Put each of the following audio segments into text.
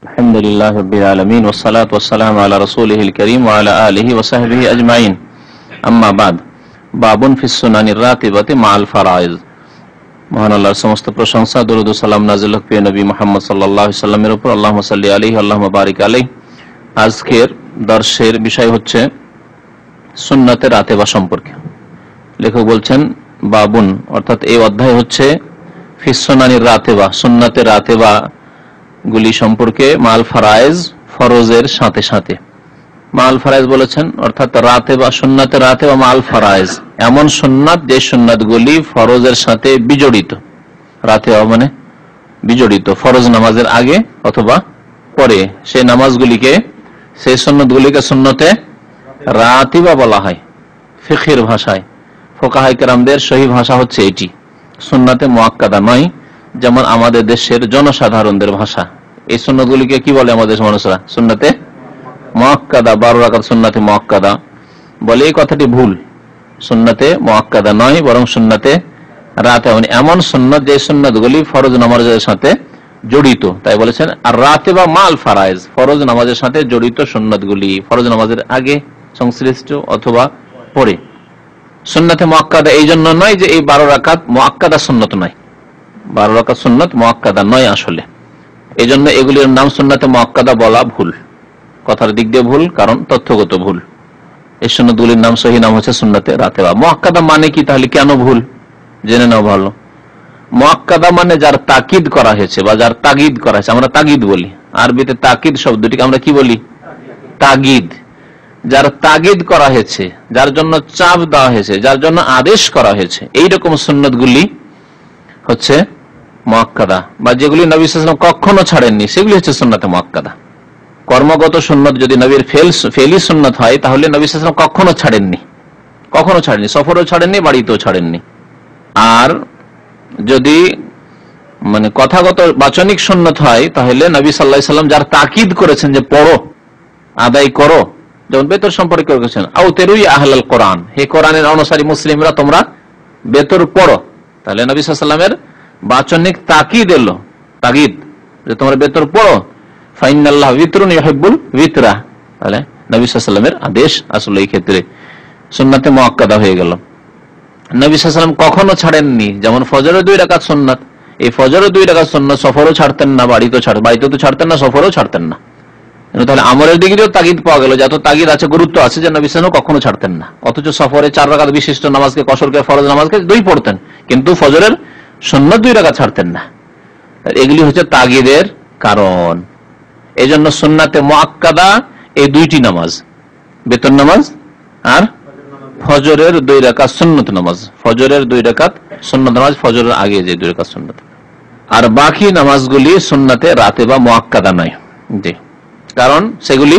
আলহামদুলিল্লাহ রাব্বিল আলামিন ওয়াস সালাতু ওয়াস সালামু আলা রাসূলিহিল কারীম ওয়া আলা আলিহি ওয়া সাহবিহি আজমাইন। আম্মা বাদ। বাবুন ফিস সুনানির রাতিবাতি মাআল ফারাইজ। মহান আল্লাহর সমস্ত প্রশংসা, দরুদ ও সালাম নাযিল হোক প্রিয় নবী মুহাম্মদ সাল্লাল্লাহু আলাইহি সাল্লামের উপর। আল্লাহুম্মা সাল্লি আলাইহি আল্লাহুম্মা বারিক আলাইহি। আজকের দর্শের বিষয় হচ্ছে সুন্নাতে রাতেবা সম্পর্কে। লেখক বলছেন বাবুন, অর্থাৎ এই অধ্যায় হচ্ছে ফিস সুনানির রাতেবা, সুন্নাতে রাতেবা গুলি সম্পর্কে, মাল ফারাইজ, ফরজের সাথে সাথে। মাল ফারাইজ বলেছেন অর্থাৎ রাতেবা, সুন্নাতে রাতেবা মাল ফারাইজ, এমন সুন্নাত যে সুন্নাত গুলি ফরজের সাথে বিজড়িত। রাতেবা মানে বিজড়িত, ফরজ নামাজের আগে অথবা পরে সেই নামাজগুলিকে, সেই সুন্নাতগুলিকে সুন্নতে রাতিবা বলা হয় ফিকহের ভাষায়। ফুকাহায়ে কেরামদের সহি ভাষা হচ্ছে এটি, সুন্নাতে মুআক্কাদা নয়, যেমন আমাদের দেশের জনসাধারণদের ভাষা। এই সুন্নাতগুলিকে কি বলে আমাদের মানুষরা? সুন্নাতে মুআক্কাদা, 12 রাকাত সুন্নাতে মুআক্কাদা বলে। এই কথাটি ভুল, সুন্নাতে মুআক্কাদা নয়, বরং সুন্নাতে রাতেবা, মানে এমন সুন্নাত যে সুন্নাতগুলি ফরজ নামাজের সাথে জড়িত। তাই বলেছেন আর রাতেবা মাল ফারাইজ, ফরজ নামাজের সাথে জড়িত সুন্নাতগুলি, ফরজ নামাজের আগে সংশ্লিষ্ট অথবা পরে। সুন্নাতে মুআক্কাদা এই জন্য নয় যে এই 12 রাকাত মুআক্কাদা সুন্নাত নয়, 12 রাকাত সুন্নাত মুআক্কাদা নয় আসলে। এই জন্য এগুলির নাম সুন্নাতে মুআক্কাদা বলা ভুল, কথার দিক দিয়ে ভুল, কারণ তথ্যগত ভুল। এই সুন্নাতগুলির নাম, সহি নাম হচ্ছে সুন্নাতে রাতেবা। মুআক্কাদা মানে কি, তাহলে কেন ভুল জেনে নাও ভালো। মুআক্কাদা মানে যার তাকিদ করা হয়েছে বা যার তাগিদ করা হয়েছে, আমরা তাগিদ বলি। আরবিতে তাকিদ শব্দটিকে আমরা কি বলি? তাগিদ। যার তাগিদ করা হয়েছে, যার জন্য চাপ দেওয়া হয়েছে, যার জন্য আদেশ করা হয়েছে, এইরকম সুন্নাতগুলি হচ্ছে মুআক্কাদা, বা যেগুলি নবী সাল্লাল্লাহু আলাইহি ওয়াসাল্লাম কখনো ছাড়েননি সেগুলি হচ্ছে সুন্নাতে মুআক্কাদা। কর্মগত সুন্নাত যদি নবীর ফেলি সুন্নাত হয়, তাহলে নবী সাল্লাল্লাহু আলাইহি ওয়াসাল্লাম কখনো ছাড়েননি, সফরও ছাড়েননি, বাড়িতেও ছাড়েননি। আর যদি মানে কথাগত বাচনিক সুন্নাত হয়, তাহলে নবী সাল্লাল্লাহু আলাইহি ওয়াসাল্লাম যার তাকিদ করেছেন যে পড়ো, আদায় করো, যেমন বেতর সম্পর্কে করেছেন, আও তেরুই আহলাল কোরআন, হে কোরআনের অনুসারী মুসলিমরা তোমরা বেতর পড়ো, তাহলে নবী সাল্লাল্লাহু আলাইহি ওয়াসাল্লামের বাচনিক তাকিদ এলো, তাগিদ যে তোমরা বেতর পড়ো। ফাইনাল্লাহ বিতরুন ইউহিব্বুল বিতরা, তাহলে নবী সাল্লাল্লাহু আলাইহি ওয়াসাল্লামের আদেশ আসলে এই ক্ষেত্রে সুন্নাতে মুআক্কাদা হয়ে গেল। নবী সাল্লাল্লাহু আলাইহি ওয়াসাল্লাম কখনো ছাড়েননি, যেমন ফজরের 2 রাকাত সুন্নাত, এই ফজরের 2 রাকাত সুন্নাত সফরও ছাড়তেন না, বাড়িতে তো ছাড়তেন না, সফরও ছাড়তেন না। তাহলে আমলের দিকে দিয়েও তাগিদ পাওয়া গেল, যত তাগিদ আছে, গুরুত্ব আছে, যে নবী সাল্লাল্লাহু আলাইহি ওয়াসাল্লাম কখনো ছাড়তেন না। অথচ সফরে 4 রাকাত বিশিষ্ট নামাজকে, কসরকে, ফরজ নামাজকে 2 পড়তেন, কিন্তু ফজরের সুন্নাত 2 রাকাত ছাড়তেন না। এগুলি হচ্ছে তাগিদের কারণ। এই জন্য সুন্নাতে মুআক্কাদা এই 2টি নামাজ, বেতন নামাজ আর ফজরের 2 রাকাত সুন্নত নামাজ। ফজরের 2 রাকাত সুন্নত নামাজ, ফজরের আগে যে 2 রাকাত সুন্নত, আর বাকি নামাজগুলি সুন্নাতে রাতেবা মুআক্কাদা নয়। জি, কারণ সেগুলি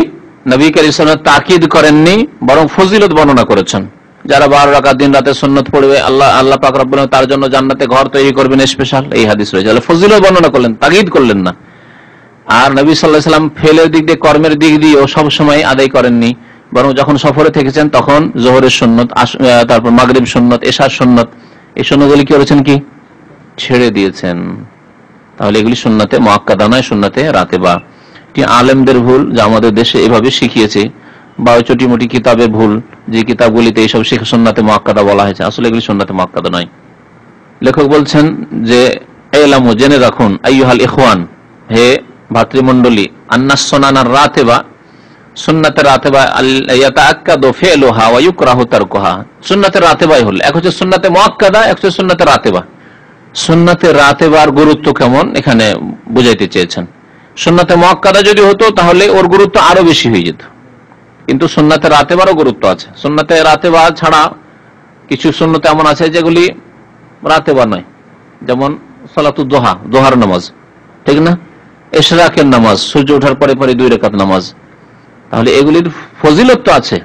নবী কারীম সাল্লাল্লাহু আলাইহি ওয়াসাল্লাম তাকিদ করেননি, বরং ফজিলত বর্ণনা করেছেন। যারা 12 রাকাত দিন রাতে সুন্নাত পড়বে, আল্লাহ পাক রব্বুল আলামিন তার জন্য জান্নাতে ঘর তৈরি করবেন স্পেশাল, এই হাদিস রয়েছে। ফজিলত বর্ণনা করলেন, তাকিদ করলেন না। আর নবী সাল্লাল্লাহু আলাইহি ওয়াসাল্লাম ফেলের দিক দিয়ে, কর্মের দিক দিয়ে সব সময় আদায় করেননি, বরং যখন সফরে থেকেছেন তখন যোহরের সুন্নত, তারপর মাগরিব সুন্নত, এশার সুন্নত, এই সুন্নতগুলি কি করেছেন? কি ছেড়ে দিয়েছেন। তাহলে এগুলি সুন্নাতে মুআক্কাদা নয়, সুন্নাতে রাতেবা। আলেমদের ভুল, যা আমাদের দেশে এভাবে শিখিয়েছে, বা চটিমুটি কিতাবে ভুল, যে কিতাবগুলিতে এইসব শিখে সুন্নাতে মুআক্কাদা বলা হয়েছে, আসলে এগুলি সুন্নাতে মুআক্কাদা নয়। লেখক বলছেন যে ইলামু, জেনে রাখুন, আইয়ুহাল ইখওয়ান, হে ভাতৃমণ্ডলী, আন্নাস সুনানার রাতেবা, সুন্নাতে রাতেবা ইয়াতাআক্কাদু ফি'লুহা ওয়া ইউকরাহু তারকুহা। সুন্নাতে রাতেবাই হল, এক হচ্ছে সুন্নাতে মুআক্কাদা, এক হচ্ছে সুন্নাতে রাতেবা। সুন্নাতে রাতেবার গুরুত্ব কেমন এখানে বুঝাইতে চেয়েছেন। সুন্নাতে মুআক্কাদা যদি হতো তাহলে ওর গুরুত্ব আরো বেশি হয়ে যেত, কিন্তু সুন্নাতে রাতেবারও গুরুত্ব আছে। সুন্নাতে রাতেবা ছাড়া কিছু সুন্নাত এমন আছে যেগুলি রাতেবা নয়, যেমন সালাতুদ দুহা, দুহার নামাজ, ঠিক না, ইশরাকের নামাজ, সূর্য ওঠার পরে পরে 2 রাকাত নামাজ। তাহলে এগুলির ফজিলত তো আছে,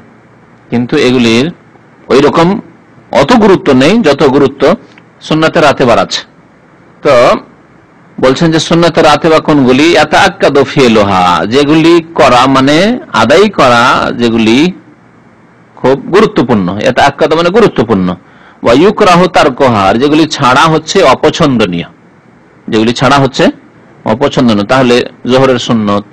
কিন্তু এগুলির ওই রকম অত গুরুত্ব নেই যত গুরুত্ব সুন্নাতে রাতেবার আছে। তো বলছেন যে সুন্নাতে রাতেবা কোনগুলি? ইয়াতাআক্কাদু ফি'লুহা, যেগুলি করা মানে আদায় করা, যেগুলি খুব গুরুত্বপূর্ণ। ইয়াতাআক্কাদু মানে গুরুত্বপূর্ণ। ওয়া ইউকরাহু তারকুহা, যেগুলি ছাড়া হচ্ছে অপছন্দনীয়, যেগুলি ছাড়া হচ্ছে অপছন্দনীয়। তাহলে জোহরের সুন্নত,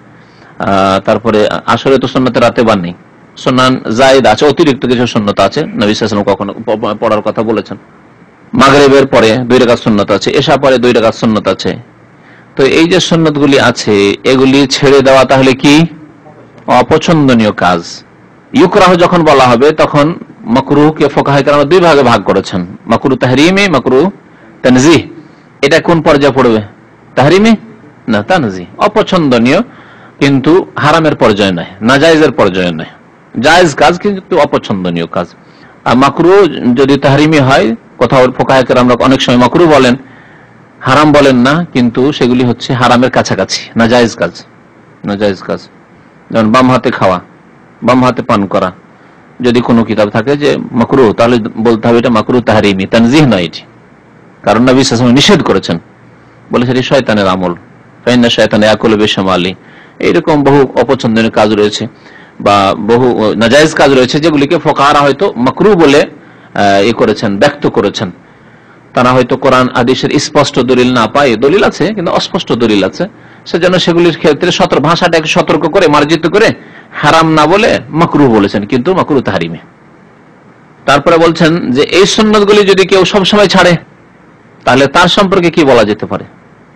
তারপরে আসরে তো সুন্নতের রাতে বার নেই, সুন্নান জায়েদ আছে, অতিরিক্ত কিছু সুন্নত আছে, নবী সাল্লাল্লাহু আলাইহি ওয়াসাল্লাম কখনো পড়ার কথা বলেছেন। মাগরিবের পরে 2 রাকাত সুন্নত আছে, এশা পরে 2 রাকাত সুন্নত আছে। তো এই যে সুন্নতগুলি আছে এগুলি ছেড়ে দেওয়া তাহলে কি অপছন্দনীয় কাজ। ইউকরাহ যখন বলা হবে তখন মাকরুহকে ফুকাহায়ে কেরাম 2 ভাগে ভাগ করেছেন, মাকরুহ তাহরিমি, মাকরুহ তানজিহ। এটা কোন পর্যায়ে পড়বে? তাহরিমি না তানজিহ। অপছন্দনীয় কিন্তু হারামের পর্যায়ে নয়, নাজায়েজের পর্যায়ে নয়, জায়েজ কাজ কিন্তু অপছন্দনীয় কাজ। আর মাকরুহ যদি তাহরিমি হয়, কোথাও ফুকাহায়ে কেরামরা অনেক সময় মাকরুহ বলেন, হারাম বলেন না, কিন্তু সেগুলি হচ্ছে হারামের কাছাকাছি, নাজায়েজ কাজ, নাজায়েজ কাজ। যেমন বাম হাতে খাওয়া, বাম হাতে পান করা, যদি কোনো কিতাব থাকে যে মাকরুহ, তাহলে বলতে হবে এটা মাকরুহ তাহরিমি, তানজিহ নয় এটি। কারণ নবী সাল্লাল্লাহু আলাইহি ওয়াসাল্লাম নিষেধ করেছেন, বলেছেন এটি শয়তানের আমল, ফাইন্না শায়তানা ইয়াকুলু বিশামালি। এইরকম বহু অপছন্দনীয় কাজ রয়েছে বা বহু নাজায়েজ কাজ রয়েছে যেগুলিকে ফুকাহারা হয়তো মাকরুহ বলে করেছেন, ব্যক্ত করেছেন। তারা হয়তো কোরআন হাদিসের স্পষ্ট দলিল না পায়, দলিল আছে কিন্তু অস্পষ্ট দলিল আছে, সেজন্য সেগুলির ক্ষেত্রে ভাষাটাকে সতর্ক করে মার্জিত করে হারাম না বলে মাকরুহ বলেছেন, কিন্তু মাকরুহ তাহরিমে। তারপরে বলছেন যে এই সুন্নতগুলি যদি কেউ সবসময় ছাড়ে তাহলে তার সম্পর্কে কি বলা যেতে পারে?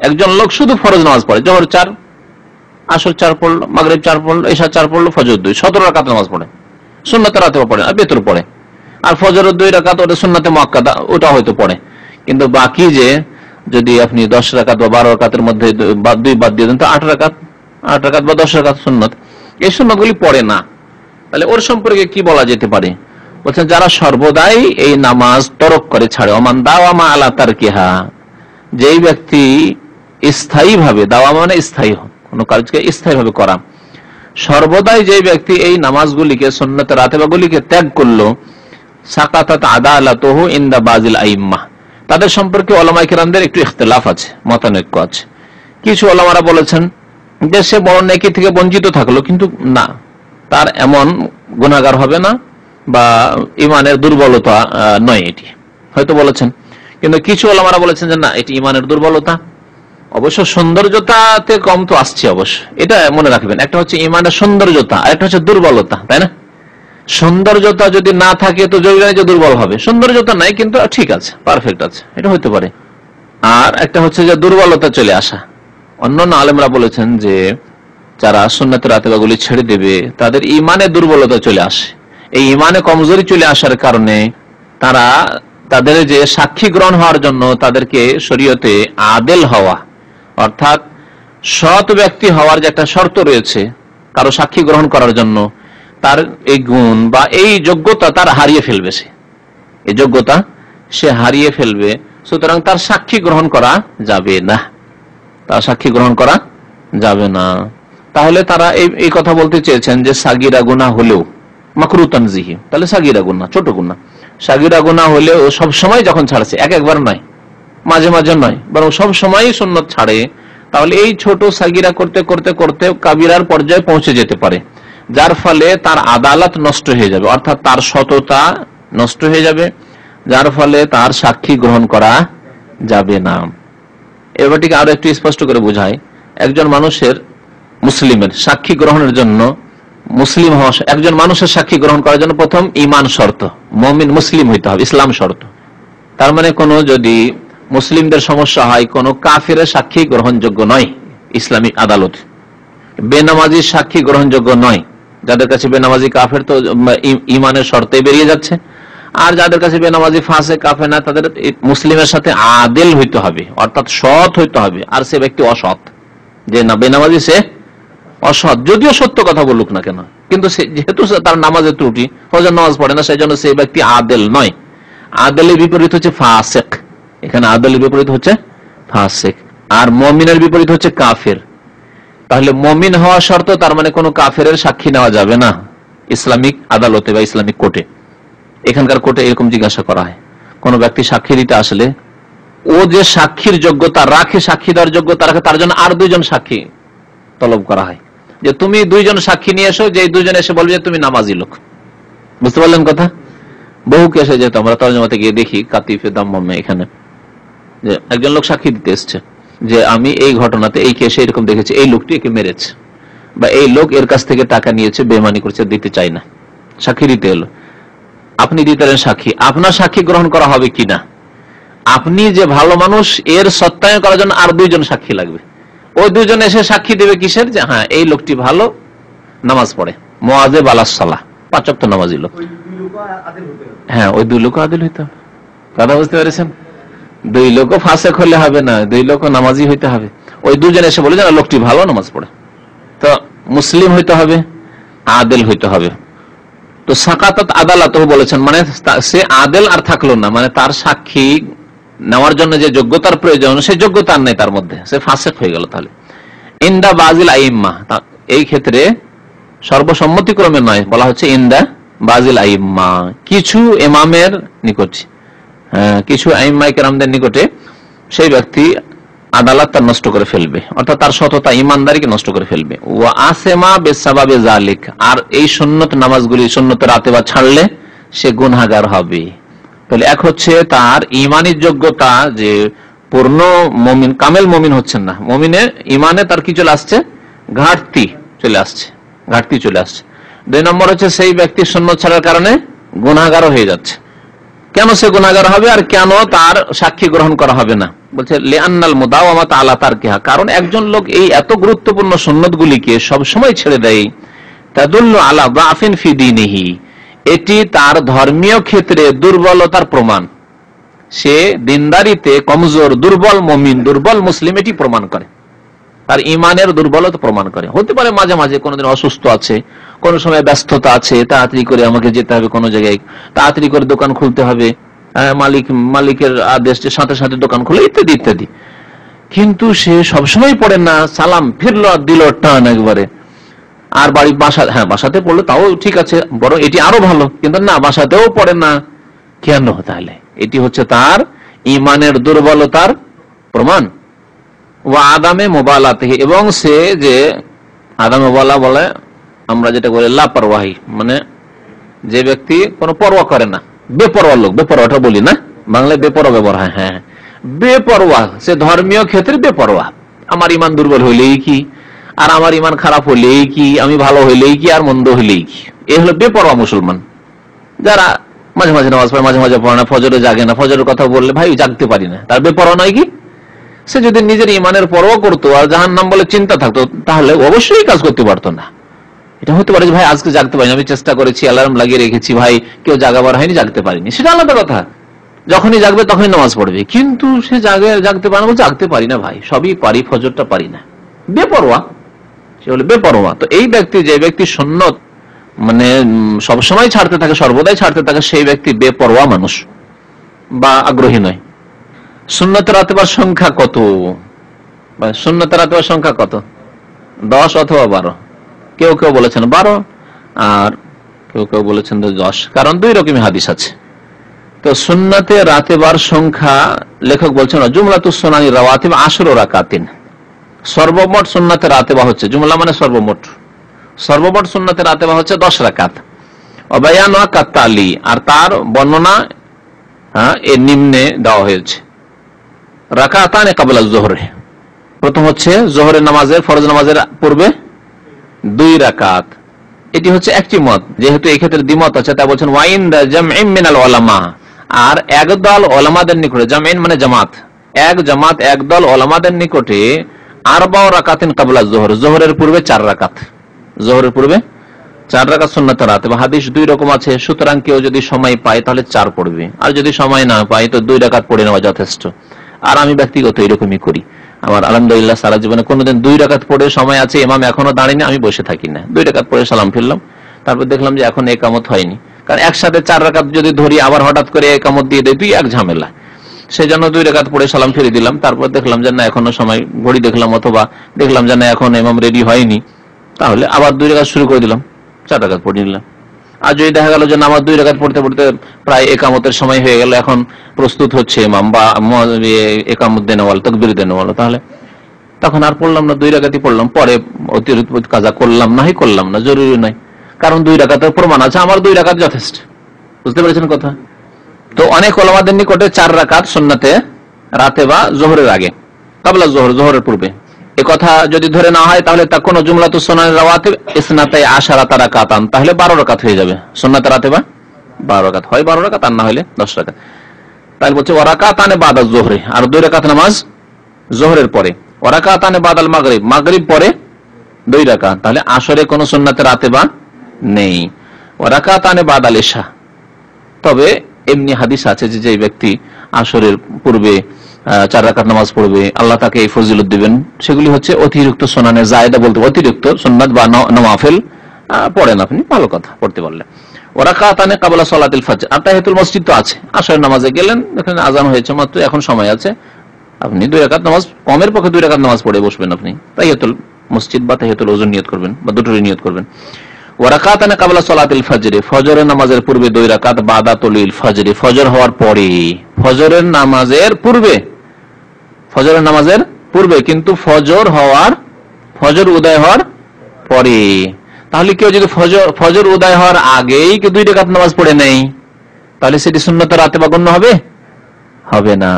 একজন লোক শুধু ফরজ নামাজ পড়ে, জোহর 4, আসর 4 পড়লো, মাগরিব 4 পড়লো, এশা 4 পড়লো, ফজর 2, 17 রাকাত নামাজ পড়ে, সুন্নতে রাতেও পড়ে আর বেতর পড়ে, আর ফজরের 2 রাকাত ওটা সুন্নতে মুআক্কাদা, ওটা হয়তো পড়ে। কিন্তু বাকি যে যদি আপনি 10 রাকাত বা 12 রাকাতের মধ্যে 2 বাদ দিয়ে দেন তো 8 রাকাত বা 10 রাকাত সুন্নত, এই সুন্নতগুলি পড়ে না, তাহলে ওর সম্পর্কে কি বলা যেতে পারে? বলছেন যারা সর্বদাই এই নামাজ তরক করে, ছাড়ে, ওমান দাওয়ামা আলা তারকিহা, যেই ব্যক্তি স্থায়ীভাবে, দাওয়া মানে স্থায়ী, কোন কাজকে স্থায়ীভাবে করা, সর্বদাই যে ব্যক্তি এই নামাজগুলিকে, সুন্নত রাতেবাগুলিকে ত্যাগ করলো, সাকাতাত আদালাতুহু ইনদা বাজিল আইম্মাহ, তাদের সম্পর্কে উলামায়ে কেরামদের একটু ইখতিলাফ আছে, মতানৈক্য আছে। কিছু উলামারা বলেছেন যে সে বড় নেকি থেকে বঞ্চিত থাকলো, কিন্তু না, তার এমন গুনাহগার হবে না বা ইমানের দুর্বলতা নয়, এটি হয়তো বলেছেন। কিন্তু কিছু উলামারা বলেছেন যে না, এটি ইমানের দুর্বলতা। অবশ্য সৌন্দর্যতাতে কম তো আসছে, অবশ্য এটা মনে রাখবেন, একটা হচ্ছে ইমানের সৌন্দর্যতা আর একটা হচ্ছে দুর্বলতা, তাই না? সৌন্দর্যতা যদি না থাকে তো জরুরি নয় যে দুর্বল হবে, সৌন্দর্যতা নাই কিন্তু ঠিক আছে, পারফেক্ট আছে, এটা হতে পারে। আর একটা হচ্ছে যে দুর্বলতা চলে আসা। অন্যান্য আলেমরা বলেছেন যে যারা সুন্নাতের রাতেবাগুলি ছেড়ে দেবে তাদের ইমানে দুর্বলতা চলে আসে, এই ইমানে কমজোরি চলে আসার কারণে তারা তাদের যে সাক্ষী গ্রহণ হওয়ার জন্য তাদেরকে শরীয়তে আদেল হওয়া, অর্থাৎ সৎ ব্যক্তি হওয়ার যে একটা শর্ত রয়েছে কারো সাক্ষী গ্রহণ করার জন্য, তার এই গুণ বা এই যোগ্যতা তার হারিয়ে ফেলবে, সে এই যোগ্যতা সে হারিয়ে ফেলবে, সুতরাং তার সাক্ষী গ্রহণ করা যাবে না, তার সাক্ষী গ্রহণ করা যাবে না। তাহলে তারা এই কথা বলতে চেয়েছেন যে সাগিরা গুনাহ হলেও মাকরুহ তানজিহি, তাহলে সাগিরা গুনাহ, ছোট গুনাহ, সাগিরা গুনাহ হলেও সব সময় যখন ছাড়ছে, একবার নয়, মাঝে মাঝে নয়, বরং সব সময় সুন্নত ছাড়ে, তাহলে এই ছোট সাগিরা করতে করতে করতে কাবিরার পর্যায়ে পৌঁছে যেতে পারে, যার ফলে তার আদালত নষ্ট হয়ে যাবে, অর্থাৎ তার সততা নষ্ট হয়ে যাবে, যার ফলে তার সাক্ষী গ্রহণ করা যাবে না। এবারটিকে আরো একটু স্পষ্ট করে বোঝায়, একজন মানুষের, মুসলিমের সাক্ষী গ্রহণের জন্য, মুসলিম হওয়া, একজন মানুষের সাক্ষী গ্রহণ করার জন্য প্রথম ঈমান শর্ত, মুমিন মুসলিম হইতে হবে, ইসলাম শর্ত। তার মানে কোনো যদি মুসলিমদের সমস্যা হয়, কোনো কাফিরের সাক্ষী গ্রহণযোগ্য নয় ইসলামিক আদালত, বেনামাজির সাক্ষী গ্রহণযোগ্য নয়, যাদের কাছে বেনামাজি কাফের তো ঈমানের শর্তে বেরিয়ে যাচ্ছে, আর যাদের কাছে বেনামাজি ফাসেক কাফের না, তাদের মুসলিমের সাথে আদেল হইতে হবে, অর্থাৎ সৎ হইতে হবে, আর সে ব্যক্তি অসৎ, যে না বেনামাজি সে অসৎ, যদিও সত্য কথা বলুক না কেন, কিন্তু যেহেতু তার নামাজের ত্রুটি, ফজর নামাজ পড়ে না, সেই জন্য সেই ব্যক্তি আদেল নয়। আদেলের বিপরীত হচ্ছে ফাসেক, এখানে আদেলের বিপরীত হচ্ছে ফাসেক, আর মুমিনের বিপরীত হচ্ছে কাফের। তাহলে মুমিন হওয়া শর্ত, তার মানে কোনো কাফেরের সাক্ষী নেওয়া যাবে না ইসলামিক আদালতে বা ইসলামিক কোর্টে। এখানকার কোর্টে এরকম জিজ্ঞাসা করা হয়, কোন ব্যক্তি সাক্ষী দিতে আসলে ও যে সাক্ষীর যোগ্যতা রাখে, সাক্ষী দেওয়ার যোগ্যতা রাখে, তার জন্য আর 2 জন সাক্ষী তলব করা হয়, যে তুমি 2 জন সাক্ষী নিয়ে এসো, যে 2 জন এসে বলবে যে তুমি নামাজি লোক। বুঝতে পারলেন কথা? বহু কেসে যেত, আমরা তরজমাতে গিয়ে দেখি, কাতিফে দাম্মামে, এখানে যে একজন লোক সাক্ষী দিতে এসছে, যে আমি এই ঘটনাতে এই কেসে এরকম দেখেছি, এই লোকটি একে মেরেছে বা এই লোক এর কাছ থেকে টাকা নিয়েছে, বেমানি করছে, দিতে চাই না, সাক্ষী দিতে এলো, আপনি দিতে এলেন সাক্ষী, আপনার সাক্ষী গ্রহণ করা হবে কিনা, আপনি যে ভালো মানুষ এর সত্যায়ন করার জন্য আর দুইজন সাক্ষী লাগবে, ওই দুইজন এসে সাক্ষী দেবে কিসের, যে হ্যাঁ এই লোকটি ভালো, নামাজ পড়ে, মুয়াজ্জিব আলাস সালাহ, 5 ওয়াক্ত নামাজি লোক। হ্যাঁ, ওই দুই লোক আদিল হইতে হবে। কথা বুঝতে পেরেছেন? দুই লোকও ফাসেক হলে হবে না, দুই লোক নামাজি হইতে হবে। ওই দুজন এসে বলে যে লোকটি ভালো, নামাজ পড়ে, তো মুসলিম হইতে হবে, আদিল হইতে হবে। তো সাকাতাত আদালত বলেছেন, মানে সে আদিল আর থাকলো না, মানে তার সাক্ষী নেওয়ার জন্য যে যোগ্যতার প্রয়োজন সেই যোগ্যতা নেই তার মধ্যে, সে ফাসেক হয়ে গেল। তাহলে ইন্দা বাজিল আইম্মা, এই ক্ষেত্রে সর্বসম্মতিক্রমে নয়, বলা হচ্ছে ইন্দা বাজিল আইম্মা, কিছু ইমামের নিকট, কিছু আইম্মায়ে কেরামদের নিকটে সেই ব্যক্তি আদালত তার নষ্ট করে ফেলবে, অর্থাৎ তার সততা ইমানদারিকে নষ্ট করে ফেলবে। ওয়া আসেমা বিসাবাবে যালিক, আর এই সুন্নত নামাজগুলি, সুন্নত রাতেবা ছাড়লে সে গুনাহগার হবে। তাহলে এক হচ্ছে তার ইমানি যোগ্যতা, যে পূর্ণ মুমিন, কামেল মুমিন হচ্ছেন না, মুমিনে ইমানে তার কি চলে আসছে, ঘাটতি চলে আসছে, ঘাটতি চলে আসছে। 2 নম্বর হচ্ছে সেই ব্যক্তি সুন্নত ছাড়ার কারণে গুনাহগার হয়ে যাচ্ছে। কেন সে গুনাহগার হবে আর কেন তার সাক্ষী গ্রহণ করা হবে না? বলছে লিআন্নাল মুদাওয়ামাত আলা তারকিহা, কারণ একজন লোক এই এত গুরুত্বপূর্ণ সুন্নতগুলিকে সব সময় ছেড়ে দেয়, তাদুল্লু আলা দাফিন ফি দীনিহি, এটি তার ধর্মীয় ক্ষেত্রে দুর্বলতার প্রমাণ। সে দিনদারিতে কমজোর, দুর্বল মুমিন, দুর্বল মুসলিম, এটি প্রমাণ করে, তার ইমানের দুর্বলতা প্রমাণ করে। হতে পারে মাঝে মাঝে কোনোদিন অসুস্থ আছে, কোন সময় ব্যস্ততা আছে, তাড়াতাড়ি করে আমাকে যেতে হবে কোনো জায়গায়, তাড়াতাড়ি করে দোকান খুলতে হবে, মালিকের আদেশের সাথে সাথে দোকান খুলে, ইত্যাদি ইত্যাদি। কিন্তু সে সবসময় পড়ে না, সালাম ফিরলো আর দিল টান একবারে, আর বাড়ি বাসাতে পড়লো তাও ঠিক আছে, বরং এটি আরো ভালো, কিন্তু না বাসাতেও পড়ে না। কেন? তাহলে এটি হচ্ছে তার ইমানের দুর্বলতার প্রমাণ। ও আদামে মোবালাতে, এবং সে যে আদামে মোবালা বলে আমরা যেটা বলি লাপরওয়াহি, মানে যে ব্যক্তি কোনো পরোয়া করে না, বেপরোয়া লোক, বেপরোয়াটা বলি না বাংলায়, বেপরোয়া ব্যবহার হয়, হ্যাঁ বেপরোয়া, সে ধর্মীয় ক্ষেত্রে বেপরোয়া। আমার ইমান দুর্বল হইলেই কি, আর আমার ইমান খারাপ হইলেই কি, আমি ভালো হইলেই কি, আর মন্দ হইলেই কি, এ হলো বেপরোয়া মুসলমান। যারা মাঝে মাঝে নামাজ পড়ে, মাঝে মাঝে পড়ে না, ফজরে জাগে না, ফজরের কথা বললে ভাই জাগতে পারি না, তার বেপরোয়া নয় কি? সে যদি নিজের ইমানের পরোয়া করতো আর জাহান্নাম বলে চিন্তা থাকতো, তাহলে অবশ্যই কাজ করতে পারতো না। এটা হতে পারে যে ভাই আজকে জাগতে পারিনি, আমি চেষ্টা করেছি, অ্যালার্ম লাগিয়ে রেখেছি, ভাই কেউ জাগাবার হয়নি, জাগতে পারিনি, সেটা আলাদা কথা, যখনই জাগবে তখনই নামাজ পড়বে। কিন্তু সে জাগতে পারে না, জাগতে পারি না ভাই, সবই পারি, ফজরটা পারি না, বেপরোয়া, সে হলো বেপরোয়া। তো এই ব্যক্তি, যে ব্যক্তি সুন্নত মানে সবসময় ছাড়তে থাকে, সর্বদাই ছাড়তে থাকে, সেই ব্যক্তি বেপরোয়া মানুষ বা আগ্রহী নয়। সুন্নত রাতেবার সংখ্যা কত? সুন্নত রাতেবার সংখ্যা কত? 10 অথবা 12। কেউ কেউ বলেছেন 12, আর কেউ কেউ বলেছেন 10, কারণ 2 রকমের হাদিস আছে। তো সুন্নতে রাতেবার সংখ্যা লেখক বলছেন জুমলাতুস সুনানি রাওয়াতিব 10 রাকাতিন, সর্বমোট সুন্নতে রাতেবা হচ্ছে, জুমলা মানে সর্বমোট, সর্বমোট সুন্নতে রাতেবা হচ্ছে 10 রাকাত। অবায়ান ওয়া কাতালি, আর তার বর্ণনা এর নিম্নে দেওয়া হয়েছে। রাকাতানে ক্বাবলা যোহরে, প্রথম হচ্ছে যোহরের নামাজের, ফরজ নামাজের পূর্বে 2 রাকাত। এটি হচ্ছে একটি মত, যেহেতু এই ক্ষেত্রে দ্বিমত আছে, তা বলছেন ওয়াইন দা জামঈন মিনাল উলামা, আর একদল উলামাদের নিকটে, জামঈন মানে জামাত, এক জামাত, একদল উলামাদের নিকটে 4 রাকাতিন ক্বাবলা যোহর, যোহরের পূর্বে 4 রাকাত, যোহরের পূর্বে 4 রাকাত সুন্নাত রাতে। হাদিস 2 রকম আছে, সুতরাং কেউ যদি সময় পায় তাহলে 4 পড়বে, আর যদি সময় না পায় তো 2 রাকাত পড়ে নেওয়া যথেষ্ট। আর আমি ব্যক্তিগত এরকমই করি, আমার আলহামদুলিল্লাহ সারা জীবনে কোনোদিন 2 রাকাত পড়ে সময় আছে, ইমাম এখনো দাঁড়িয়ে, আমি বসে থাকি না, 2 রাকাত পড়ে সালাম ফিরলাম, তারপর দেখলাম যে এখন একামত হয়নি, কারণ একসাথে 4 রাকাত যদি ধরি আবার হঠাৎ করে একামত দিয়ে দেয়, 2 এক ঝামেলা, সেই জন্য 2 রাকাত পড়ে সালাম ফিরে দিলাম। তারপর দেখলাম যে না এখনো সময়, ঘড়ি দেখলাম, অথবা দেখলাম যে না এখন ইমাম রেডি হয়নি, তাহলে আবার 2 রাকাত শুরু করে দিলাম, 4 রাকাত পড়ে নিলাম। আর যদি দেখা গেল যে নামাজ 2 রাকাত পড়তে পড়তে প্রায় একামতের সময় হয়ে গেল, এখন প্রস্তুত হচ্ছে ইমাম বা একামত দেনে ওয়ালা, তাকবীর দেনে ওয়ালা, তাহলে তখন আর পড়লাম না, 2 রাকাতই পড়লাম, পরে অতিরিক্ত কাজা করলাম না, করলাম না, জরুরি নয়, কারণ 2 রাকাতের প্রমাণ আছে, আমার 2 রাকাত যথেষ্ট। বুঝতে পেরেছেন কথা? তো অনেক ওলামাদের নিকটে 4 রাকাত সুন্নতে রাতে বা যোহরের আগে, কাবলা জোহর, জোহরের পূর্বে। এ কথা যদি ধরে না হয় তাহলে তা কোন জুমলাতুস সুনানের রাওয়াতিব ইসনাতাই আশারাতা রাকাতান, তাহলে 12 রাকাত হয়ে যাবে। সুন্নাতে রাতেবা 12 রাকাত হয়, 12 রাকাত, আর না হলে 10 রাকাত। তাহলে বলছে ওয়ারাকাতানে বাদা জোহরে, আর 2 রাকাত নামাজ জোহরের পরে। ওয়ারাকাতানে বাদাল মাগরিব, মাগরিব পরে 2 রাকাত, তাহলে আসরে কোনো সুন্নাতে রাতেবা নেই। ওয়ারাকাতানে বাদাল ইশা, তবে এমনি হাদিস আছে যে যে ব্যক্তি আসরের পূর্বে 4 রাকাত নামাজ পড়বে আল্লাহ তাকে এই ফজিলত দিবেন, সেগুলি হচ্ছে অতিরিক্ত সুনানে জায়েদা, বলতে অতিরিক্ত সুন্নাত বা নওয়াফিল পড়েন আপনি, ভালো কথা পড়তে পারলে। ওয়ারাকাতানে কাবলা সালাতিল ফজর, আর তাহিয়াতুল মসজিদ তো আছে, আসরের নামাজে গেলেন, দেখেন আজান হয়েছে মাত্র, এখন সময় আছে, আপনি 2 রাকাত নামাজ, কমের পক্ষে 2 রাকাত নামাজ পড়ে বসবেন আপনি, তাহিয়াতুল মসজিদ বা তাহিয়াতুল ওযু নিয়ত করবেন, বা দুটোরই নিয়ত করবেন। ওয়ারাকাতানে কাবলা সালাতিল ফজর, ফজরের নামাজের পূর্বে 2 রাকাত, বাদা তুলিল ফজর, ফজর হওয়ার পরে, ফজরের নামাজের পূর্বে, ফজরের নামাজের পূর্বে, কিন্তু ফজর উদয় হওয়ার পরে। তাহলে কেউ যদি ফজর উদয় হওয়ার আগেই 2 রাকাত নামাজ পড়ে নেই, তাহলে সেটি সুন্নত রাতে বা গণ্য হবে? হবে না,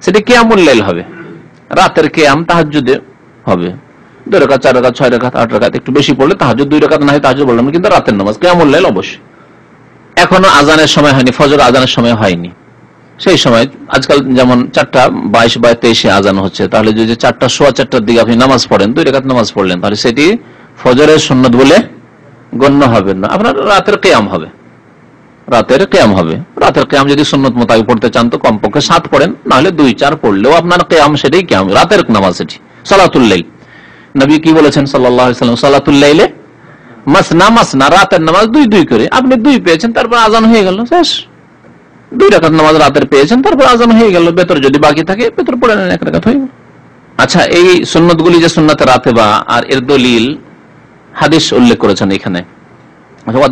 সেটি কিয়ামুল লাইল হবে, রাতের কিয়াম, তাহাজ্জুদে হবে। 2 রাকাত, 4 রাকাত, 6 রাকাত, 8 রাকাত, একটু বেশি পড়লে তাহাজ্জুদ, 2 রাকাত না হয় তাহাজ্জুদ বললাম, কিন্তু রাতের নামাজ কিয়ামুল লাইল অবশ্যই। এখনো আজানের সময় হয়নি, ফজর আজানের সময় হয়নি, সেই সময় আজকাল যেমন 4:22 বা 23 আজান হচ্ছে, তাহলে যদি 4:15 দিকে আপনি নামাজ পড়েন, 2 রাকাত নামাজ পড়লেন, তাহলে সেটি ফজরের সুন্নত বলে গণ্য হবে না, আপনার রাতের কিয়াম হবে, রাতের কিয়াম হবে। রাতের কিয়াম যদি সুন্নত মোতাবেক পড়তে চান তো কমপক্ষে 7 পড়েন, না হলে 2-4 পড়লেও আপনার কিয়াম, সেটাই কিয়াম, রাতের নামাজ সেটি। সালাতুল লাইল, নবী কি বলেছেন সাল্লাল্লাহু আলাইহি ওয়াসাল্লাম, সালাতুল লাইলে মাসনা মাসনা, রাতের নামাজ 2 করে, আপনি 2 পেয়েছেন, তারপর আজান হয়ে গেল, শেষ। 2 রাকাত নামাজ রাতের পেয়েছেন, তারপর আজান হয়ে গেল, বেতর যদি বাকি থাকে বেতর পড়ে নেন, 1 রাকাত হয়ে গেল। আচ্ছা, এই সুন্নতগুলি যে সুন্নাতে রাতেবা, আর এর দলিল হাদিস উল্লেখ করেছেন এখানে।